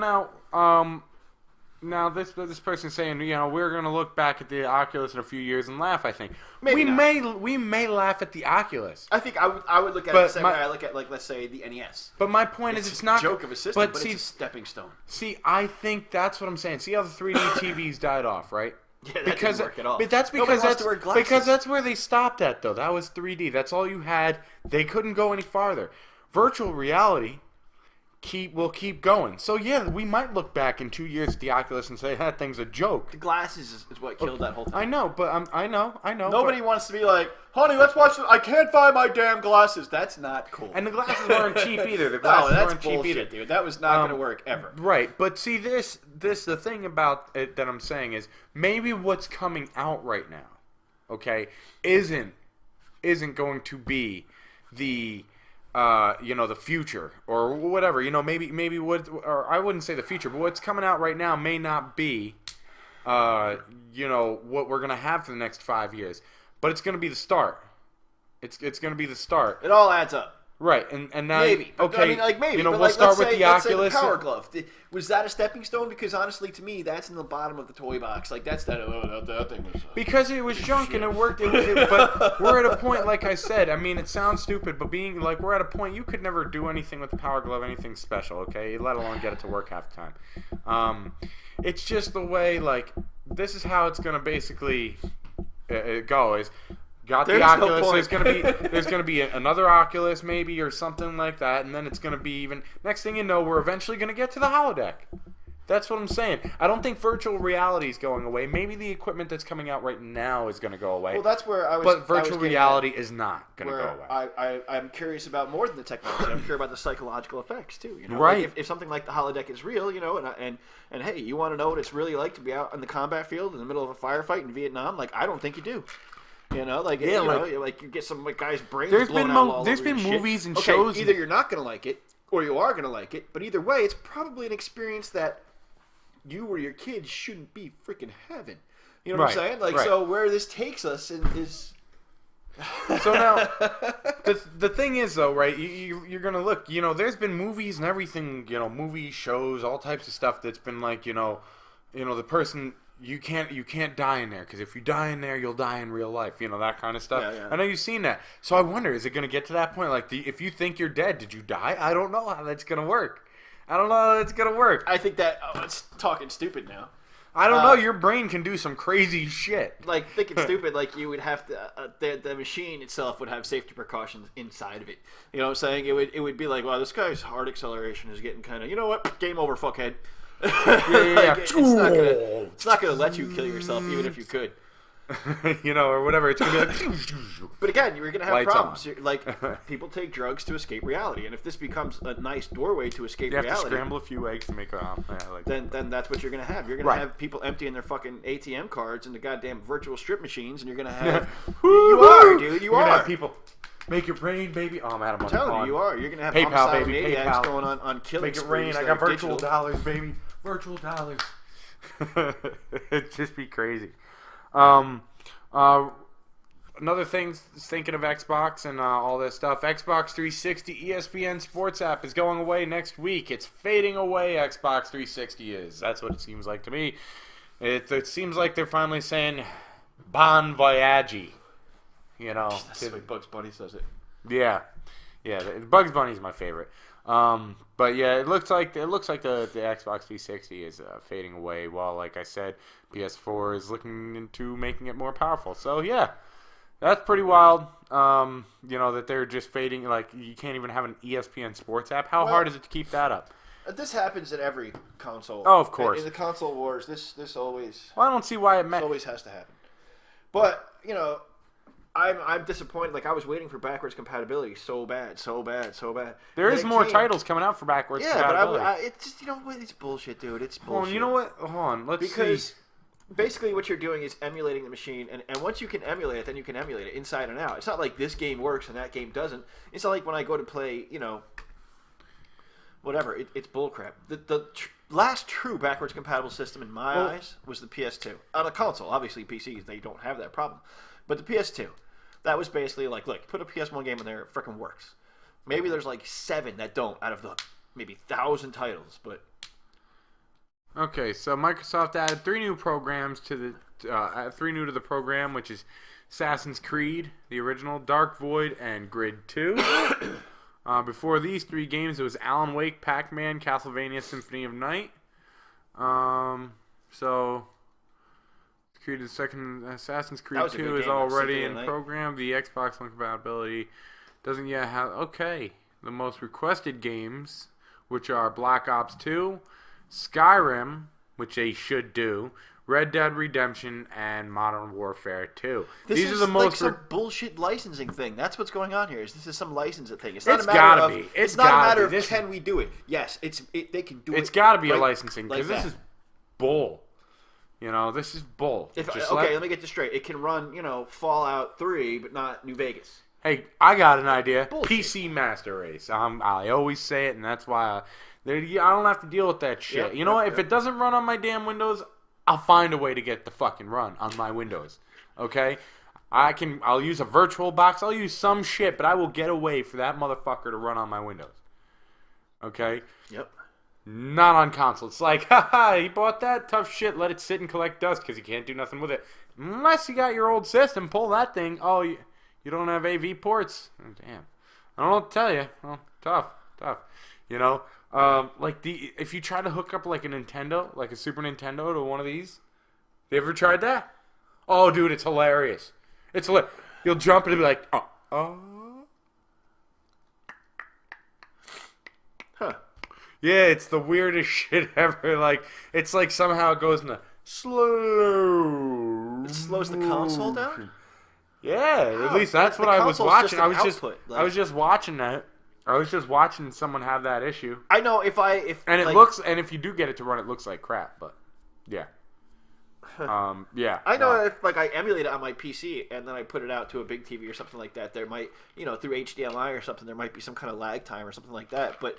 now this person's saying, we're gonna look back at the Oculus in a few years and laugh. I think we may laugh at the Oculus. I think I would look at it the same way I look at, like, let's say the NES. But my point is, it's not a joke of a system, but it's a stepping stone. See, I think that's what I'm saying. See how the 3D TVs died off, right? Yeah, that didn't work at all. But that's because that's where they stopped at, though. That was 3D. That's all you had. They couldn't go any farther. Virtual reality will keep going. So yeah, we might look back in 2 years at the Oculus and say that thing's a joke. The glasses is what killed that whole thing. I know, but I know. Nobody wants to be like, "Honey, let's watch I can't find my damn glasses." That's not cool. And the glasses weren't cheap either. The glasses weren't cheap either, dude. That was not going to work ever. Right, but see, the thing about it that I'm saying is maybe what's coming out right now, okay, isn't going to be the the future or whatever. Maybe what, or I wouldn't say the future, but what's coming out right now may not be, what we're gonna have for the next 5 years, but it's gonna be the start. It's gonna be the start. It all adds up. Right, and now maybe. Okay, I mean, like maybe. We'll start with the Oculus. Let's say the Power Glove. Was that a stepping stone? Because honestly, to me, that's in the bottom of the toy box. Like that thing was. Because it was junk and it worked. But we're at a point, like I said. I mean, it sounds stupid, but we're at a point you could never do anything with the Power Glove, anything special. Okay, let alone get it to work half the time. It's just the way. Like, this is how it's gonna basically go. Is got the Oculus. No there's gonna be another Oculus maybe or something like that, and then it's gonna be even. Next thing you know, we're eventually gonna get to the holodeck, That's what I'm saying. I don't think virtual reality is going away. Maybe the equipment that's coming out right now is going to go away. Well, that's where I was. But virtual reality is not going to go away. I'm curious about more than the technology. I'm curious about the psychological effects too. You know, right? Like if something like the holodeck is real, you know, and hey, you want to know what it's really like to be out on the combat field in the middle of a firefight in Vietnam? Like, I don't think you do. You know, like you get some guy's brains blown out all over. There's been movies and okay, shows. Either you're not going to like it, or you are going to like it. But either way, it's probably an experience that you or your kids shouldn't be freaking having. You know what I'm saying? Like, so where this takes us is. So now, the thing is though, right? You're gonna look. You know, there's been movies and everything. You know, movies, shows, all types of stuff that's been like, you know, the person. You can't die in there, because if you die in there, you'll die in real life. You know, that kind of stuff. Yeah. I know you've seen that. So I wonder, is it going to get to that point? Like, if you think you're dead, did you die? I don't know how that's going to work. I think that it's talking stupid now. I don't know. Your brain can do some crazy shit. Like, thinking stupid, like you would have to. The machine itself would have safety precautions inside of it. You know what I'm saying? It would be like, wow, this guy's heart acceleration is getting kind of. You know what? Game over, fuckhead. Yeah. It's not gonna let you kill yourself, even if you could. You know, or whatever. It's gonna be like. But again, you're gonna have Lights problems. Like, people take drugs to escape reality, and if this becomes a nice doorway to escape reality, you have to scramble a few eggs to make a. Then that's what you're gonna have. You're gonna have people emptying their fucking ATM cards into goddamn virtual strip machines, and you're gonna have. You are, dude. You are. Gonna have people. Make it rain, baby. Oh, I'm out of money. I'm telling you, you are. You're gonna have PayPal, baby. maniacs PayPal. going on killing. Make it rain. I got virtual dollars, baby. Virtual dollars. It'd just be crazy. Another thing, thinking of Xbox and all this stuff, Xbox 360 ESPN Sports app is going away next week. It's fading away, Xbox 360 is. That's what it seems like to me. It seems like they're finally saying, bon voyage. You know. That's the way Bugs Bunny says it. Yeah. Bugs Bunny's my favorite. But yeah, it looks like the Xbox 360 is fading away. While, like I said, PS4 is looking into making it more powerful. So yeah, that's pretty wild. You know, that they're just fading. Like, you can't even have an ESPN Sports app. How hard is it to keep that up? This happens in every console. Oh, of course. In the console wars, this always. Well, I don't see why This always has to happen. But you know. I'm disappointed. Like, I was waiting for backwards compatibility so bad. There is more titles coming out for backwards compatibility. But it's just, you know what? It's bullshit, dude. It's bullshit. Well, you know what? Hold on. Let's see. Because basically what you're doing is emulating the machine, and once you can emulate it, then you can emulate it inside and out. It's not like this game works and that game doesn't. It's not like when I go to play, you know, whatever. It's bullcrap. The last true backwards compatible system in my eyes was the PS2. On a console, obviously PCs, they don't have that problem. But the PS2, that was basically like, look, put a PS1 game in there, it freaking works. Maybe there's like 7 that don't out of the maybe 1,000 titles, but... Okay, so Microsoft added 3 new programs to the 3 new to the program, which is Assassin's Creed, the original, Dark Void, and Grid 2. Before these 3 games, it was Alan Wake, Pac-Man, Castlevania Symphony of Night. So... Assassin's Creed 2 is already in program. The Xbox One compatibility doesn't yet have... Okay. The most requested games, which are Black Ops 2, Skyrim, which they should do, Red Dead Redemption, and Modern Warfare 2. These are the most... Like some bullshit licensing thing. That's what's going on here. This is some licensing thing. It's not a matter of... It's not a matter of can we do it. Yes, they can do it. It's got to be a licensing, because this is bull. You know, this is bull. Let me get this straight. It can run, you know, Fallout 3, but not New Vegas. Hey, I got an idea. Bullshit. PC Master Race. I always say it, and that's why I don't have to deal with that shit. Yep, you know what? If it doesn't run on my damn Windows, I'll find a way to get the fucking run on my Windows. Okay? I'll use a virtual box. I'll use some shit, but I will get a way for that motherfucker to run on my Windows. Okay? Yep. Not on console. It's like, haha, you bought that? Tough shit. Let it sit and collect dust because you can't do nothing with it. Unless you got your old system, pull that thing. Oh, you don't have AV ports? Oh, damn. I don't know what to tell you. Well, tough. You know? If you try to hook up like a Nintendo, like a Super Nintendo to one of these, you ever tried that? Oh, dude, it's hilarious. It's hilarious. You'll jump and it'll be like, Huh. Yeah, it's the weirdest shit ever. Like, it's like somehow it goes in a slow. It slows the console down? Yeah, How? at least that's The what I was console's watching. just an output, I was just watching that. I was just watching someone have that issue. I know if And it like, looks, and if you do get it to run, it looks like crap. But yeah, yeah. I know if like I emulate it on my PC and then I put it out to a big TV or something like that, there might, through HDMI or something, there might be some kind of lag time or something like that. But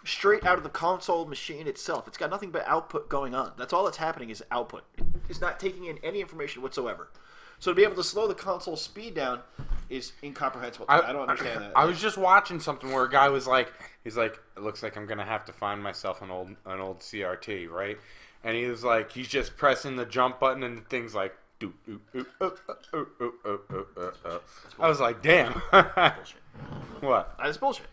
straight out of the console machine itself, it's got nothing but output going on. That's all that's happening is output. It's not taking in any information whatsoever. So to be able to slow the console speed down is incomprehensible. I don't understand that. I was just watching something where a guy was like, he's like, it looks like I'm gonna have to find myself an old CRT, right? And he was like, he's just pressing the jump button and the thing's like, I was like, damn. Bullshit. What? That's bullshit.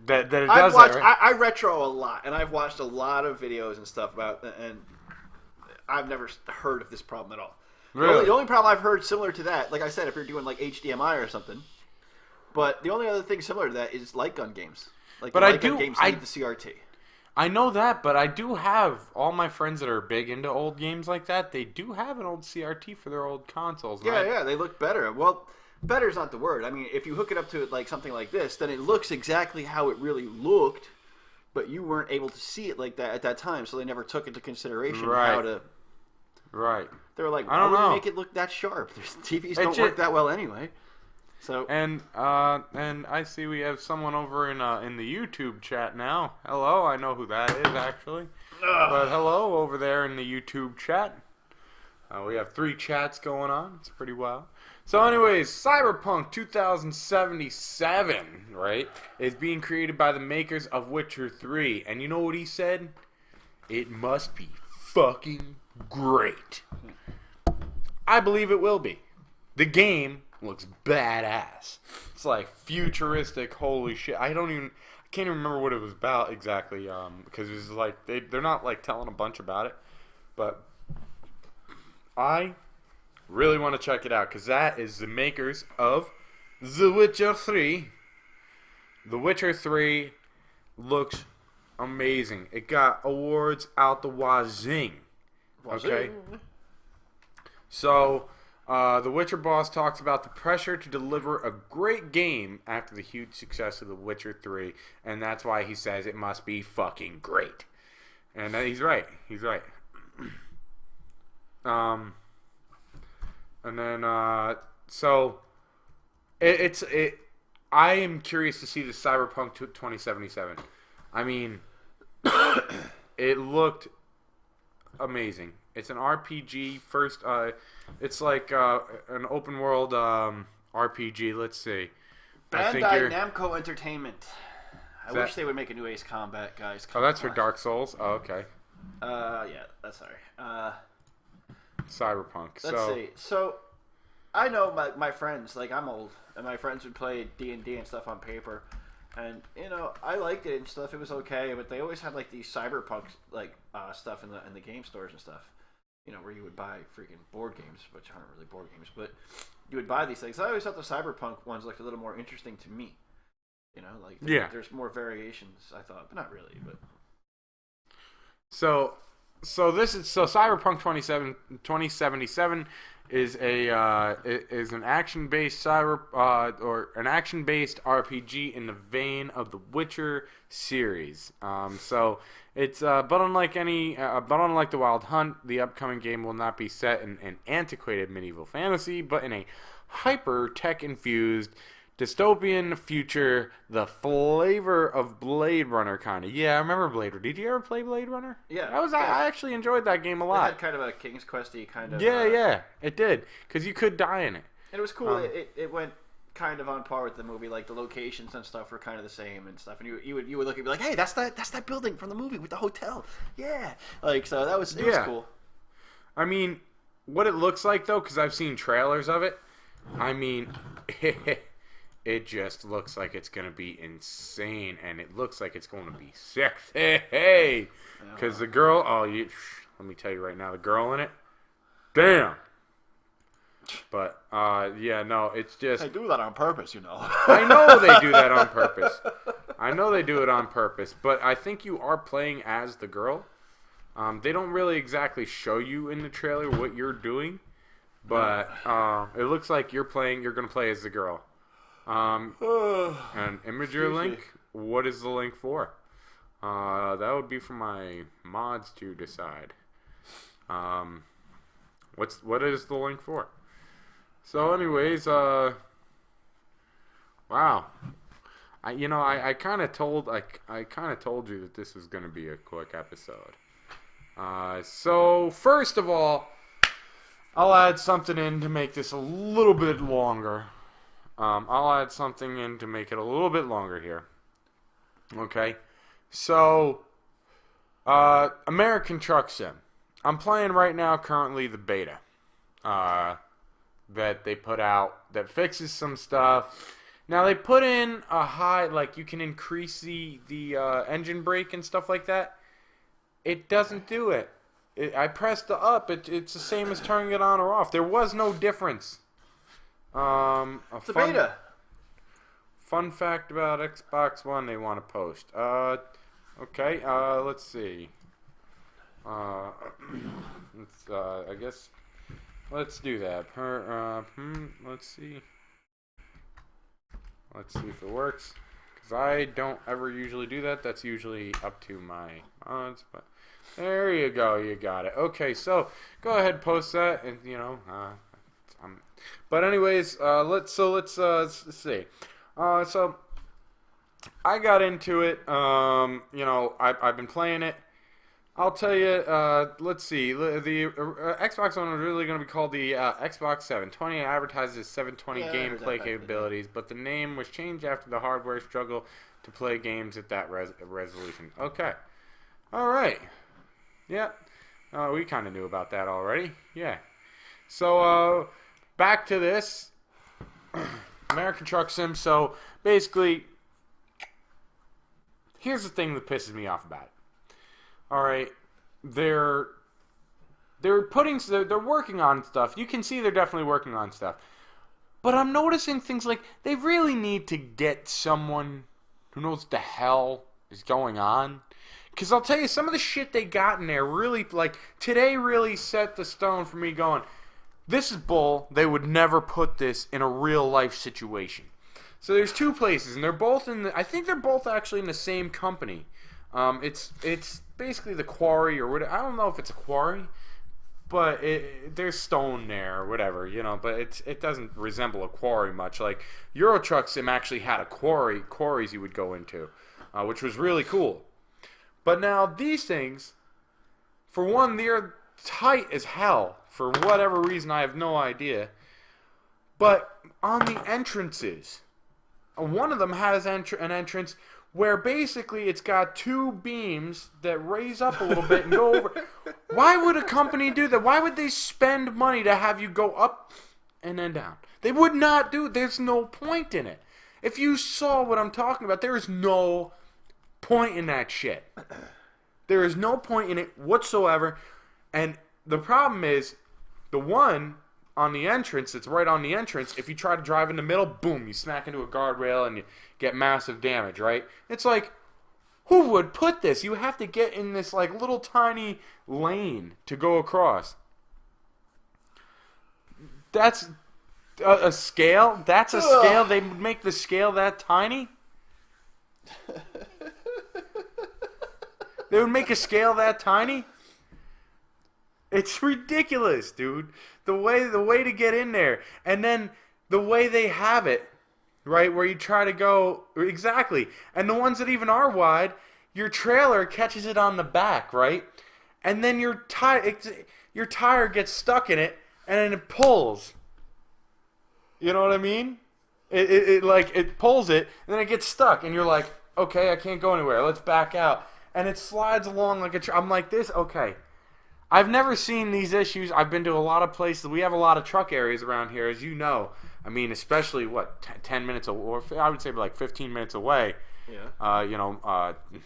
That it does that, right? I retro a lot, and I've watched a lot of videos and stuff about, and I've never heard of this problem at all. Really? The only problem I've heard similar to that, like I said, if you're doing like HDMI or something, but the only other thing similar to that is light gun games. Like, but light gun games need the CRT. I know that, but I do have all my friends that are big into old games like that. They do have an old CRT for their old consoles. Yeah, they look better. Well, better's not the word. I mean, if you hook it up to like something like this, then it looks exactly how it really looked, but you weren't able to see it like that at that time, so they never took into consideration how to. Right. They were like, I don't know. Make it look that sharp? TVs don't work that well anyway. So and I see we have someone over in the YouTube chat now. Hello, I know who that is actually. But hello over there in the YouTube chat. We have 3 chats going on. It's pretty wild. So anyways, Cyberpunk 2077, right, is being created by the makers of Witcher 3. And you know what he said? It must be fucking great. I believe it will be. The game looks badass. It's like futuristic, holy shit. I can't even remember what it was about exactly, because it was like, they're not like telling a bunch about it, but I really want to check it out, because that is the makers of The Witcher 3. The Witcher 3 looks amazing. It got awards out the wazing. Okay? So, the Witcher boss talks about the pressure to deliver a great game after the huge success of The Witcher 3, and that's why he says it must be fucking great. And he's right. He's right. And then, so, I am curious to see the Cyberpunk 2077. I mean, it looked amazing. It's an RPG first. It's like an open world RPG. Let's see. Bandai Namco Entertainment. I wish they would make a new Ace Combat, guys. Oh, that's for Dark Souls. Oh, okay. Yeah, that's sorry. Cyberpunk. Let's see. So, I know my friends. Like, I'm old, and my friends would play D&D and stuff on paper. And I liked it and stuff. It was okay, but they always had like these cyberpunk like stuff in the game stores and stuff. Where you would buy freaking board games, which aren't really board games, but you would buy these things. I always thought the cyberpunk ones looked a little more interesting to me. There's more variations. I thought, but not really. But so Cyberpunk 2077 is an action-based an action-based RPG in the vein of the Witcher series. So it's but unlike the Wild Hunt, the upcoming game will not be set in an antiquated medieval fantasy, but in a hyper tech infused dystopian future, the flavor of Blade Runner kind of. Yeah, I remember Blade Runner. Did you ever play Blade Runner? Yeah. I actually enjoyed that game a lot. It had kind of a King's Questy kind of. Yeah, it did, because you could die in it. And it was cool. It went kind of on par with the movie. Like the locations and stuff were kind of the same and stuff. And you would look and be like, hey, that's that building from the movie with the hotel. Yeah. Like, so it was cool. I mean, what it looks like though, because I've seen trailers of it. I mean, it just looks like it's going to be insane, and it looks like it's going to be sexy. Hey, because the girl, let me tell you right now, the girl in it, damn. But, yeah, no, it's just... They do that on purpose, I know they do that on purpose. I know they do it on purpose, but I think you are playing as the girl. They don't really exactly show you in the trailer what you're doing, but it looks like you're going to play as the girl. And Imager link, what is the link for? That would be for my mods to decide. What is the link for? So anyways, wow. I kind of told you that this was going to be a quick episode. So first of all, I'll add something in to make this a little bit longer. I'll add something in to make it a little bit longer here. Okay. So, American Truck Sim. I'm playing right now currently the beta. That they put out that fixes some stuff. Now they put in a high, like you can increase the engine brake and stuff like that. It doesn't do it. I pressed the up. It's the same as turning it on or off. There was no difference. It's a beta. Fun fact about Xbox One they want to post. Okay. Let's see. I guess let's do that. Let's see. Let's see if it works. Because I don't ever usually do that. That's usually up to my mods. But there you go. You got it. Okay, so go ahead, post that, and but anyways, let's see. So I got into it. I've been playing it. I'll tell you. Let's see. The Xbox One was really going to be called the Xbox 720. It advertises 720 gameplay capabilities, but the name was changed after the hardware struggle to play games at that resolution. Okay. All right. Yeah. We kind of knew about that already. Yeah. So back to this American Truck Sim. So basically, here's the thing that pisses me off about it. All right, they're working on stuff. You can see they're definitely working on stuff. But I'm noticing things like they really need to get someone who knows what the hell is going on. Because I'll tell you, some of the shit they got in there really, like, today really set the stone for me going, this is bull. They would never put this in a real life situation. So there's two places, and they're both I think they're both actually in the same company. It's basically the quarry or whatever. I don't know if it's a quarry, but there's stone there or whatever, but it doesn't resemble a quarry much. Like Euro Truck Sim actually had a quarries you would go into, which was really cool. But now these things, for one, they're tight as hell for whatever reason. I have no idea. But on the entrances, one of them has an entrance where basically it's got two beams that raise up a little bit and go over. Why would a company do that? Why would they spend money to have you go up and then down? They would not do it. There's no point in it. If you saw what I'm talking about, there is no point in that shit. There is no point in it whatsoever. And the problem is, the one on the entrance, it's right on the entrance. If you try to drive in the middle, boom, you smack into a guardrail and you get massive damage, right? It's like, who would put this? You have to get in this like little tiny lane to go across. That's a scale? That's a scale? They make the scale that tiny? They would make a scale that tiny? It's ridiculous, dude. The way to get in there, and then the way they have it, right, where you try to go exactly, and the ones that even are wide, your trailer catches it on the back, right, and then your tire gets stuck in it, and then it pulls. You know what I mean? It pulls it, and then it gets stuck, and you're like, okay, I can't go anywhere. Let's back out, and it slides along like I'm like this. Okay. I've never seen these issues. I've been to a lot of places. We have a lot of truck areas around here, as you know. I mean, especially, 10 minutes, or I would say like 15 minutes away. Yeah.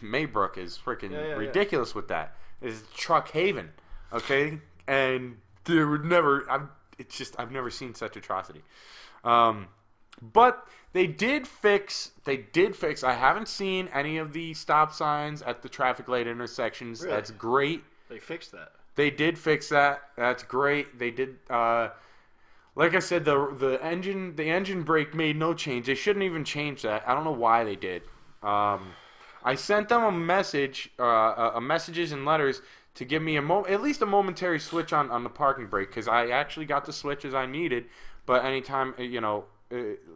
Maybrook is freaking ridiculous with that. It's truck haven, okay? And there would never, I've never seen such atrocity. But They did fix. I haven't seen any of the stop signs at the traffic light intersections. Really? That's great. They fixed that. They did fix that. That's great. They did. Like I said, the engine brake made no change. They shouldn't even change that. I don't know why they did. I sent them a message, messages and letters to give me at least a momentary switch on the parking brake, because I actually got the switches I needed. But anytime,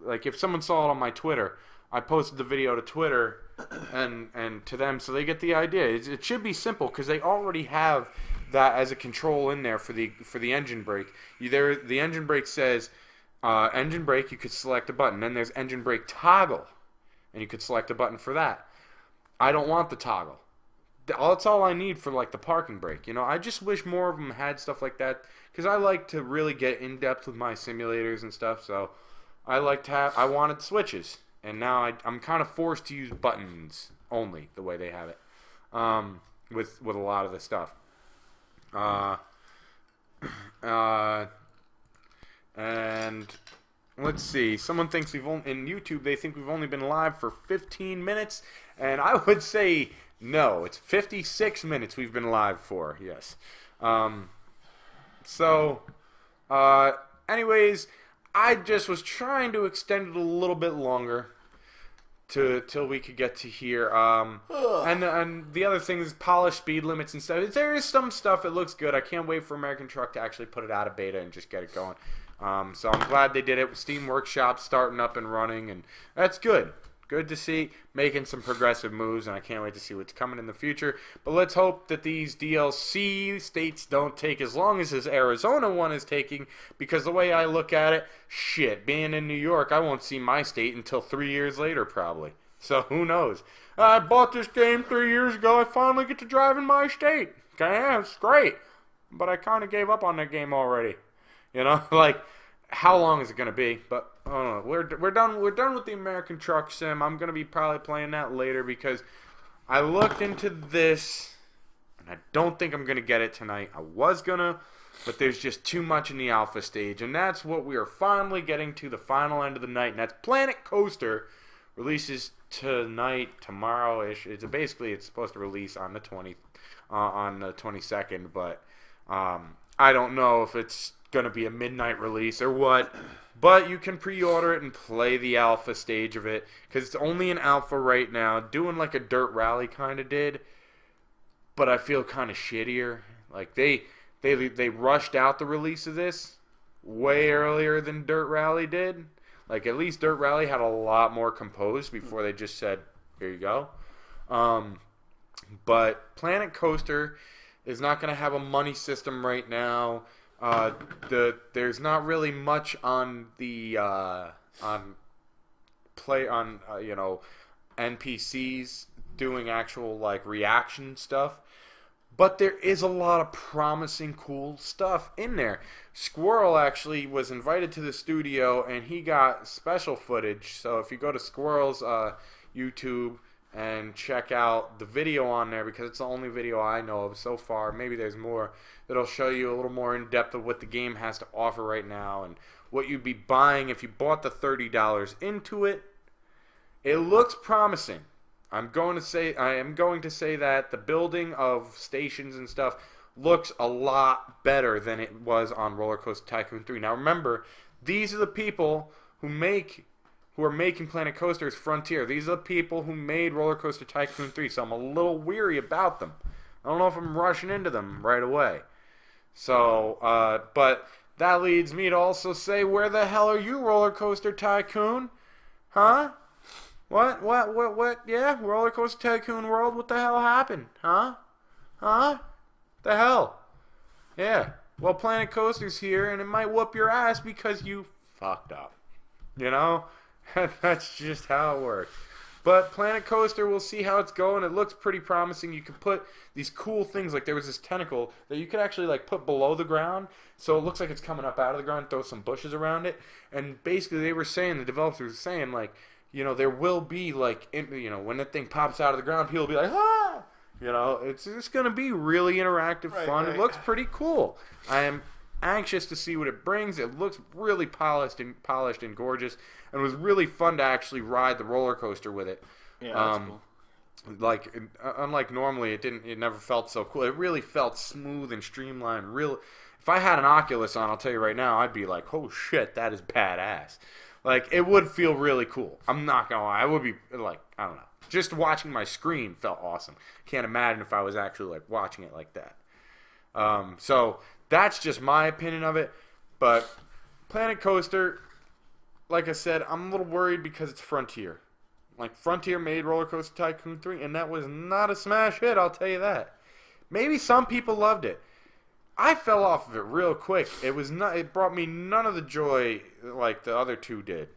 like if someone saw it on my Twitter, I posted the video to Twitter and to them, so they get the idea. It should be simple, because they already have that as a control in there for the engine brake. The engine brake says engine brake. You could select a button. Then there's engine brake toggle, and you could select a button for that. I don't want the toggle. That's all I need for like the parking brake. I just wish more of them had stuff like that, because I like to really get in depth with my simulators and stuff. So I wanted switches, and now I'm kind of forced to use buttons only the way they have it with a lot of the stuff. And let's see. Someone thinks in YouTube they think we've only been live for 15 minutes, and I would say no. It's 56 minutes we've been live for. Yes. Anyways, I just was trying to extend it a little bit longer till we could get to here. And the other thing is polish speed limits and stuff. There is some stuff. It looks good. I can't wait for American Truck to actually put it out of beta and just get it going. So I'm glad they did it. Steam Workshop starting up and running, and that's good. Good to see, making some progressive moves, and I can't wait to see what's coming in the future. But let's hope that these DLC states don't take as long as this Arizona one is taking, because the way I look at it, shit, being in New York, I won't see my state until 3 years later, probably. So who knows? I bought this game 3 years ago. I finally get to drive in my state. Okay, it's great. But I kind of gave up on that game already. Like, how long is it going to be? But I don't know. We're done with the American Truck Sim. I'm going to be probably playing that later, because I looked into this, and I don't think I'm going to get it tonight. I was going to, but there's just too much in the alpha stage, and that's what we are finally getting to, the final end of the night, and that's Planet Coaster. Releases tonight, tomorrow-ish. It's supposed to release on the 22nd, but I don't know if it's going to be a midnight release or what, but you can pre-order it and play the alpha stage of it, because it's only an alpha right now, doing like a Dirt Rally kind of did, but I feel kind of shittier. Like they rushed out the release of this way earlier than Dirt Rally did. Like, at least Dirt Rally had a lot more composed before they just said, here you go. But Planet Coaster is not going to have a money system right now. There's not really much on the NPCs doing actual like reaction stuff, but there is a lot of promising cool stuff in there. Squirrel actually was invited to the studio, and he got special footage. So if you go to Squirrel's YouTube and check out the video on there, because it's the only video I know of so far, maybe there's more, that'll show you a little more in depth of what the game has to offer right now and what you'd be buying if you bought the $30 into it. It looks promising. I am going to say that the building of stations and stuff looks a lot better than it was on Roller Coaster Tycoon 3. Now remember, these are the people who are making Planet Coaster's Frontier. These are the people who made Roller Coaster Tycoon 3, so I'm a little weary about them. I don't know if I'm rushing into them right away. So, but that leads me to also say, where the hell are you, Roller Coaster Tycoon? Huh? What? Yeah, Roller Coaster Tycoon World, what the hell happened? Huh? The hell? Yeah. Well, Planet Coaster's here, and it might whoop your ass because you fucked up. That's just how it works. But Planet Coaster, we'll see how it's going. It looks pretty promising. You can put these cool things, like there was this tentacle that you could actually like put below the ground, so it looks like it's coming up out of the ground, throw some bushes around it. And basically the developers were saying, like, there will be like, when that thing pops out of the ground, people will be like, it's going to be really interactive fun. Right. It looks pretty cool. I am anxious to see what it brings. It looks really polished and gorgeous, and it was really fun to actually ride the roller coaster with it. Yeah, that's cool. Like, unlike normally, it never felt so cool. It really felt smooth and streamlined. If I had an Oculus on, I'll tell you right now, I'd be like, oh shit, that is badass. Like, it would feel really cool. I'm not gonna lie. I would be like, I don't know. Just watching my screen felt awesome. Can't imagine if I was actually like watching it like that. So that's just my opinion of it. But Planet Coaster, like I said, I'm a little worried because it's Frontier. Like, Frontier made Roller Coaster Tycoon 3, and that was not a smash hit, I'll tell you that. Maybe some people loved it. I fell off of it real quick. It brought me none of the joy like the other two did.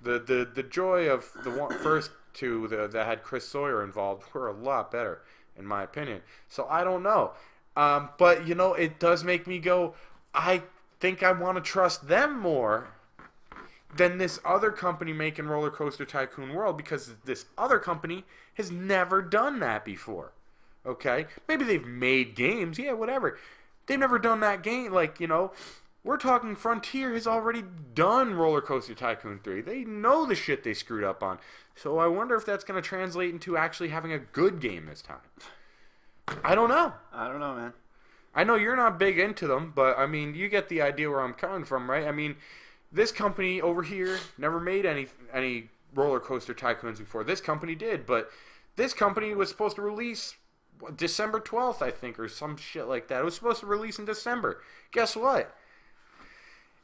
The joy of the first two that had Chris Sawyer involved were a lot better, in my opinion. So I don't know. But, you know, it does make me go, I think I want to trust them more than this other company making Roller Coaster Tycoon World, because this other company has never done that before. Okay? Maybe they've made games. Yeah, whatever. They've never done that game. Like, you know, we're talking Frontier has already done Roller Coaster Tycoon 3. They know the shit they screwed up on. So I wonder if that's going to translate into actually having a good game this time. I don't know. I don't know, man. I know you're not big into them, but, I mean, you get the idea where I'm coming from, right? I mean, this company over here never made any Roller Coaster Tycoons before. This company did, but this company was supposed to release December 12th, I think, or some shit like that. It was supposed to release in December. Guess what?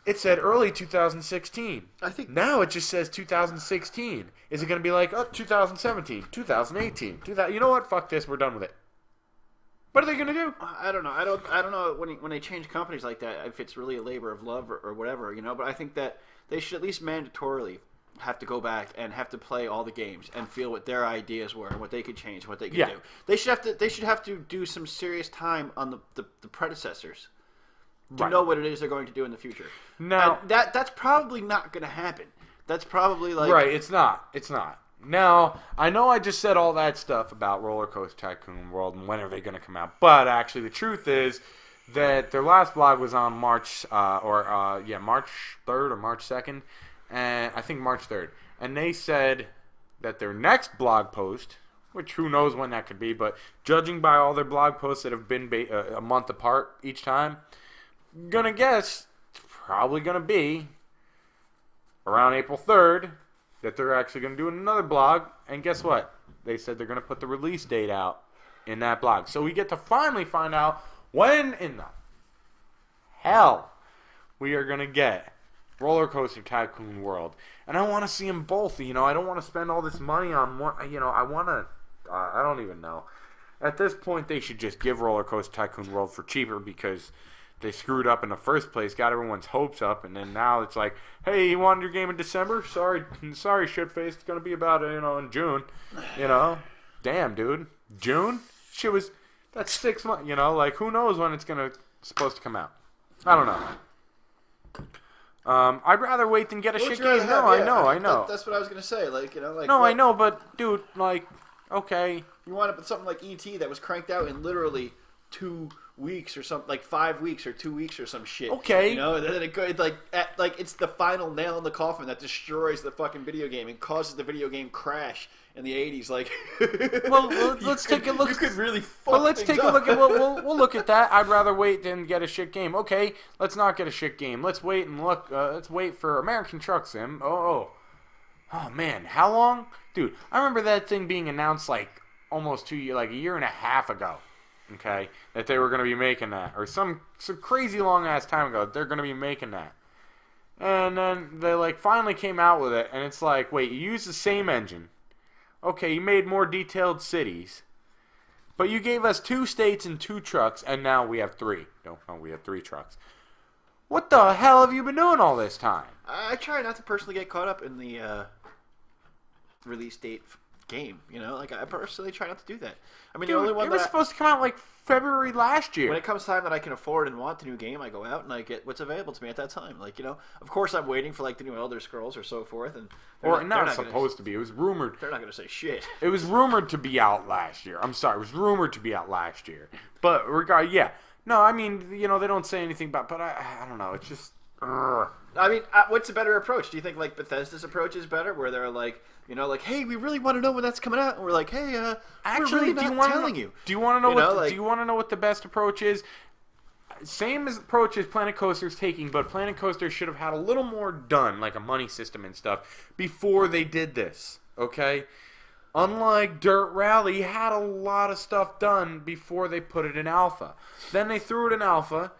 It said early 2016. I think now it just says 2016. Is it going to be like, 2017, 2018, you know what? Fuck this. We're done with it. What are they going to do? I don't know. I don't know when they change companies like that, if it's really a labor of love or whatever, you know. But I think that they should at least mandatorily have to go back and have to play all the games and feel what their ideas were and what they could change, what they could do. They should have to do some serious time on the predecessors to know what it is they're going to do in the future. Now, and that's probably not going to happen. That's probably like It's not. Now, I know I just said all that stuff about Roller Coaster Tycoon World and when are they going to come out, but actually the truth is that their last blog was on March 3rd or March 2nd, and I think March 3rd, and they said that their next blog post, which who knows when that could be, but judging by all their blog posts that have been a month apart each time, I'm gonna guess it's probably gonna be around April 3rd that they're actually going to do another blog, and guess what? They said they're going to put the release date out in that blog. So we get to finally find out when in the hell we are going to get Roller Coaster Tycoon World. And I want to see them both, you know. I don't want to spend all this money on one, you know, I want to, I don't even know. At this point, they should just give Roller Coaster Tycoon World for cheaper because they screwed up in the first place, got everyone's hopes up, and then now it's like, hey, you wanted your game in December? Sorry, shitface. It's gonna be about in June. You know, damn, dude, June? That's 6 months. You know, like who knows when it's supposed to come out? I don't know. I'd rather wait than get a shit game. No, I know. That's what I was gonna say. Like, you know, like. No, I know, but dude, like, okay. You wind up with something like E.T. that was cranked out in literally 2 weeks or something, like 5 weeks or 2 weeks or some shit. Okay. You know, and then it's the final nail in the coffin that destroys the fucking video game and causes the video game crash in the 80s. Like, well, let's take a look. You could really fuck Well, let's things take a up. look at. We'll look at that. I'd rather wait than get a shit game. Okay, let's not get a shit game. Let's wait and look. Let's wait for American Truck Sim. Oh man, how long, dude? I remember that thing being announced like almost 2 years, like a year and a half ago. Okay, that they were going to be making that, or some crazy long ass time ago. They're going to be making that, and then they like finally came out with it, and it's like, wait, you used the same engine. Okay, you made more detailed cities, but you gave us 2 states and 2 trucks, and now we have 3. No, we have 3 trucks. What the hell have you been doing all this time? I try not to personally get caught up in the release date game, you know, like I personally try not to do that. I mean, Dude, the only one it was supposed to come out like February last year. When it comes time that I can afford and want the new game, I go out and I get what's available to me at that time. Like, you know, of course I'm waiting for like the new Elder Scrolls or so forth, and not supposed to be. It was rumored. They're not going to say shit. It was rumored to be out last year. I'm sorry, it was rumored to be out last year. But No, I mean, they don't say anything about, but I don't know. It's just. I mean, what's a better approach? Do you think like Bethesda's approach is better, where they're like, hey, we really want to know when that's coming out, and we're like, hey, actually, we're really not telling you. Do you want to know do you want to know what the best approach is? Same as approach as Planet Coaster's taking, but Planet Coaster should have had a little more done, like a money system and stuff, before they did this. Okay. Unlike Dirt Rally, had a lot of stuff done before they put it in alpha. Then they threw it in alpha,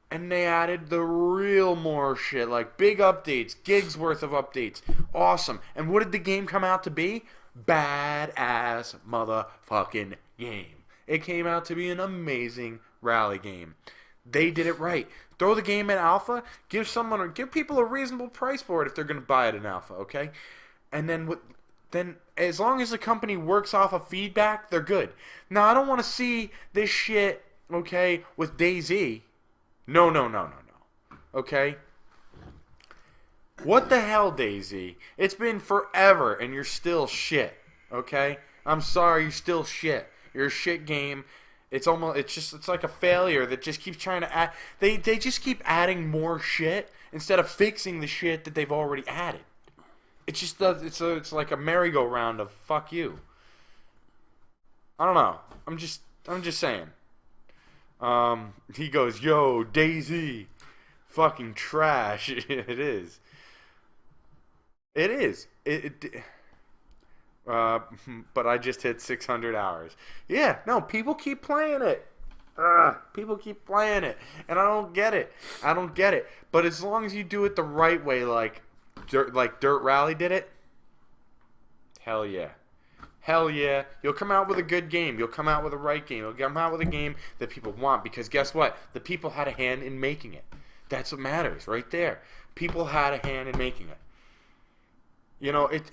and they added the real more shit, like big updates, gigs worth of updates. Awesome. And what did the game come out to be? Badass motherfucking game. It came out to be an amazing rally game. They did it right. Throw the game in alpha, give people a reasonable price for it if they're going to buy it in alpha, okay? And then as long as the company works off of feedback, they're good. Now, I don't want to see this shit, okay, with DayZ. No. Okay? What the hell, DayZ? It's been forever, and you're still shit. Okay? I'm sorry, you're still shit. You're a shit game. It's like a failure that just keeps trying to add. They just keep adding more shit instead of fixing the shit that they've already added. It just does. It's like a merry-go-round of fuck you. I don't know. I'm just saying. He goes, yo, DayZ, fucking trash. It is. But I just hit 600 hours. Yeah, no, people keep playing it. People keep playing it, and I don't get it. But as long as you do it the right way, like Dirt Rally did it, hell yeah. Hell yeah. You'll come out with a good game. You'll come out with a right game. You'll come out with a game that people want, because guess what? The people had a hand in making it. That's what matters right there. People had a hand in making it.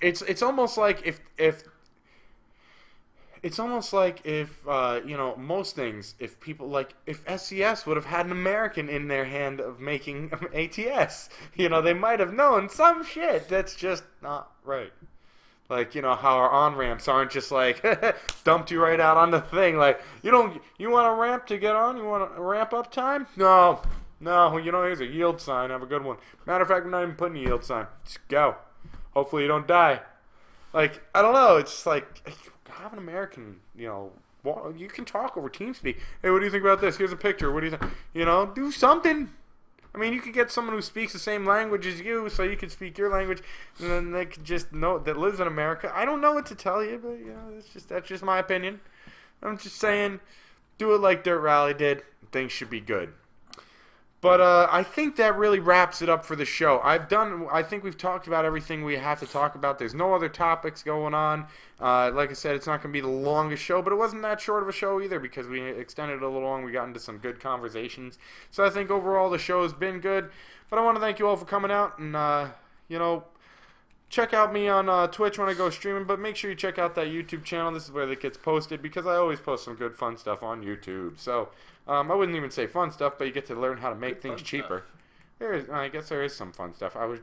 It's almost like if most things, if people, like, if SCS would have had an American in their hand of making ATS, they might have known some shit that's just not right. Like, how our on-ramps aren't just like, dumped you right out on the thing. Like, you want a ramp to get on? You want a ramp up time? No, here's a yield sign. Have a good one. Matter of fact, I'm not even putting a yield sign. Just go. Hopefully you don't die. Like, I don't know. It's just like, have an American, you can talk over TeamSpeak. Hey, what do you think about this? Here's a picture. What do you think? Do something. I mean, you could get someone who speaks the same language as you, so you could speak your language, and then they could just know that lives in America. I don't know what to tell you, but that's just my opinion. I'm just saying, do it like Dirt Rally did. Things should be good. But I think that really wraps it up for the show. I think we've talked about everything we have to talk about. There's no other topics going on. Like I said, it's not going to be the longest show, but it wasn't that short of a show either, because we extended it a little long. We got into some good conversations. So I think overall the show has been good. But I want to thank you all for coming out, and check out me on Twitch when I go streaming, but make sure you check out that YouTube channel. This is where it gets posted, because I always post some good fun stuff on YouTube. So I wouldn't even say fun stuff, but you get to learn how to make things cheaper. I guess there is some fun stuff. I was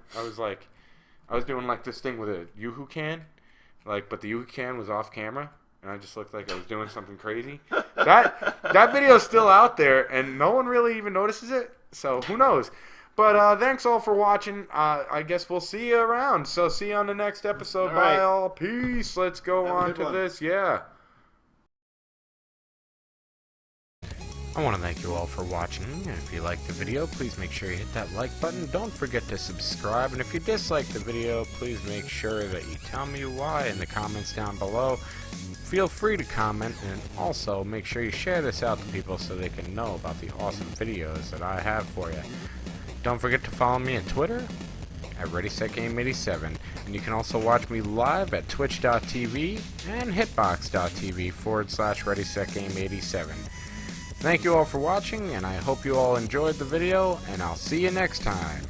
doing like this thing with a Yoo-hoo can, but the Yoo-hoo can was off camera, and I just looked like I was doing something crazy. That video is still out there, and no one really even notices it. So who knows? But thanks all for watching. I guess we'll see you around. So see you on the next episode. All Bye right. all. Peace. Let's go Have a on good to one. this. Yeah. I want to thank you all for watching. If you liked the video, please make sure you hit that like button. Don't forget to subscribe. And if you dislike the video, please make sure that you tell me why in the comments down below. Feel free to comment, and also make sure you share this out to people so they can know about the awesome videos that I have for you. Don't forget to follow me on Twitter at ReadySetGame87, and you can also watch me live at twitch.tv and hitbox.tv/ReadySetGame87. Thank you all for watching, and I hope you all enjoyed the video, and I'll see you next time.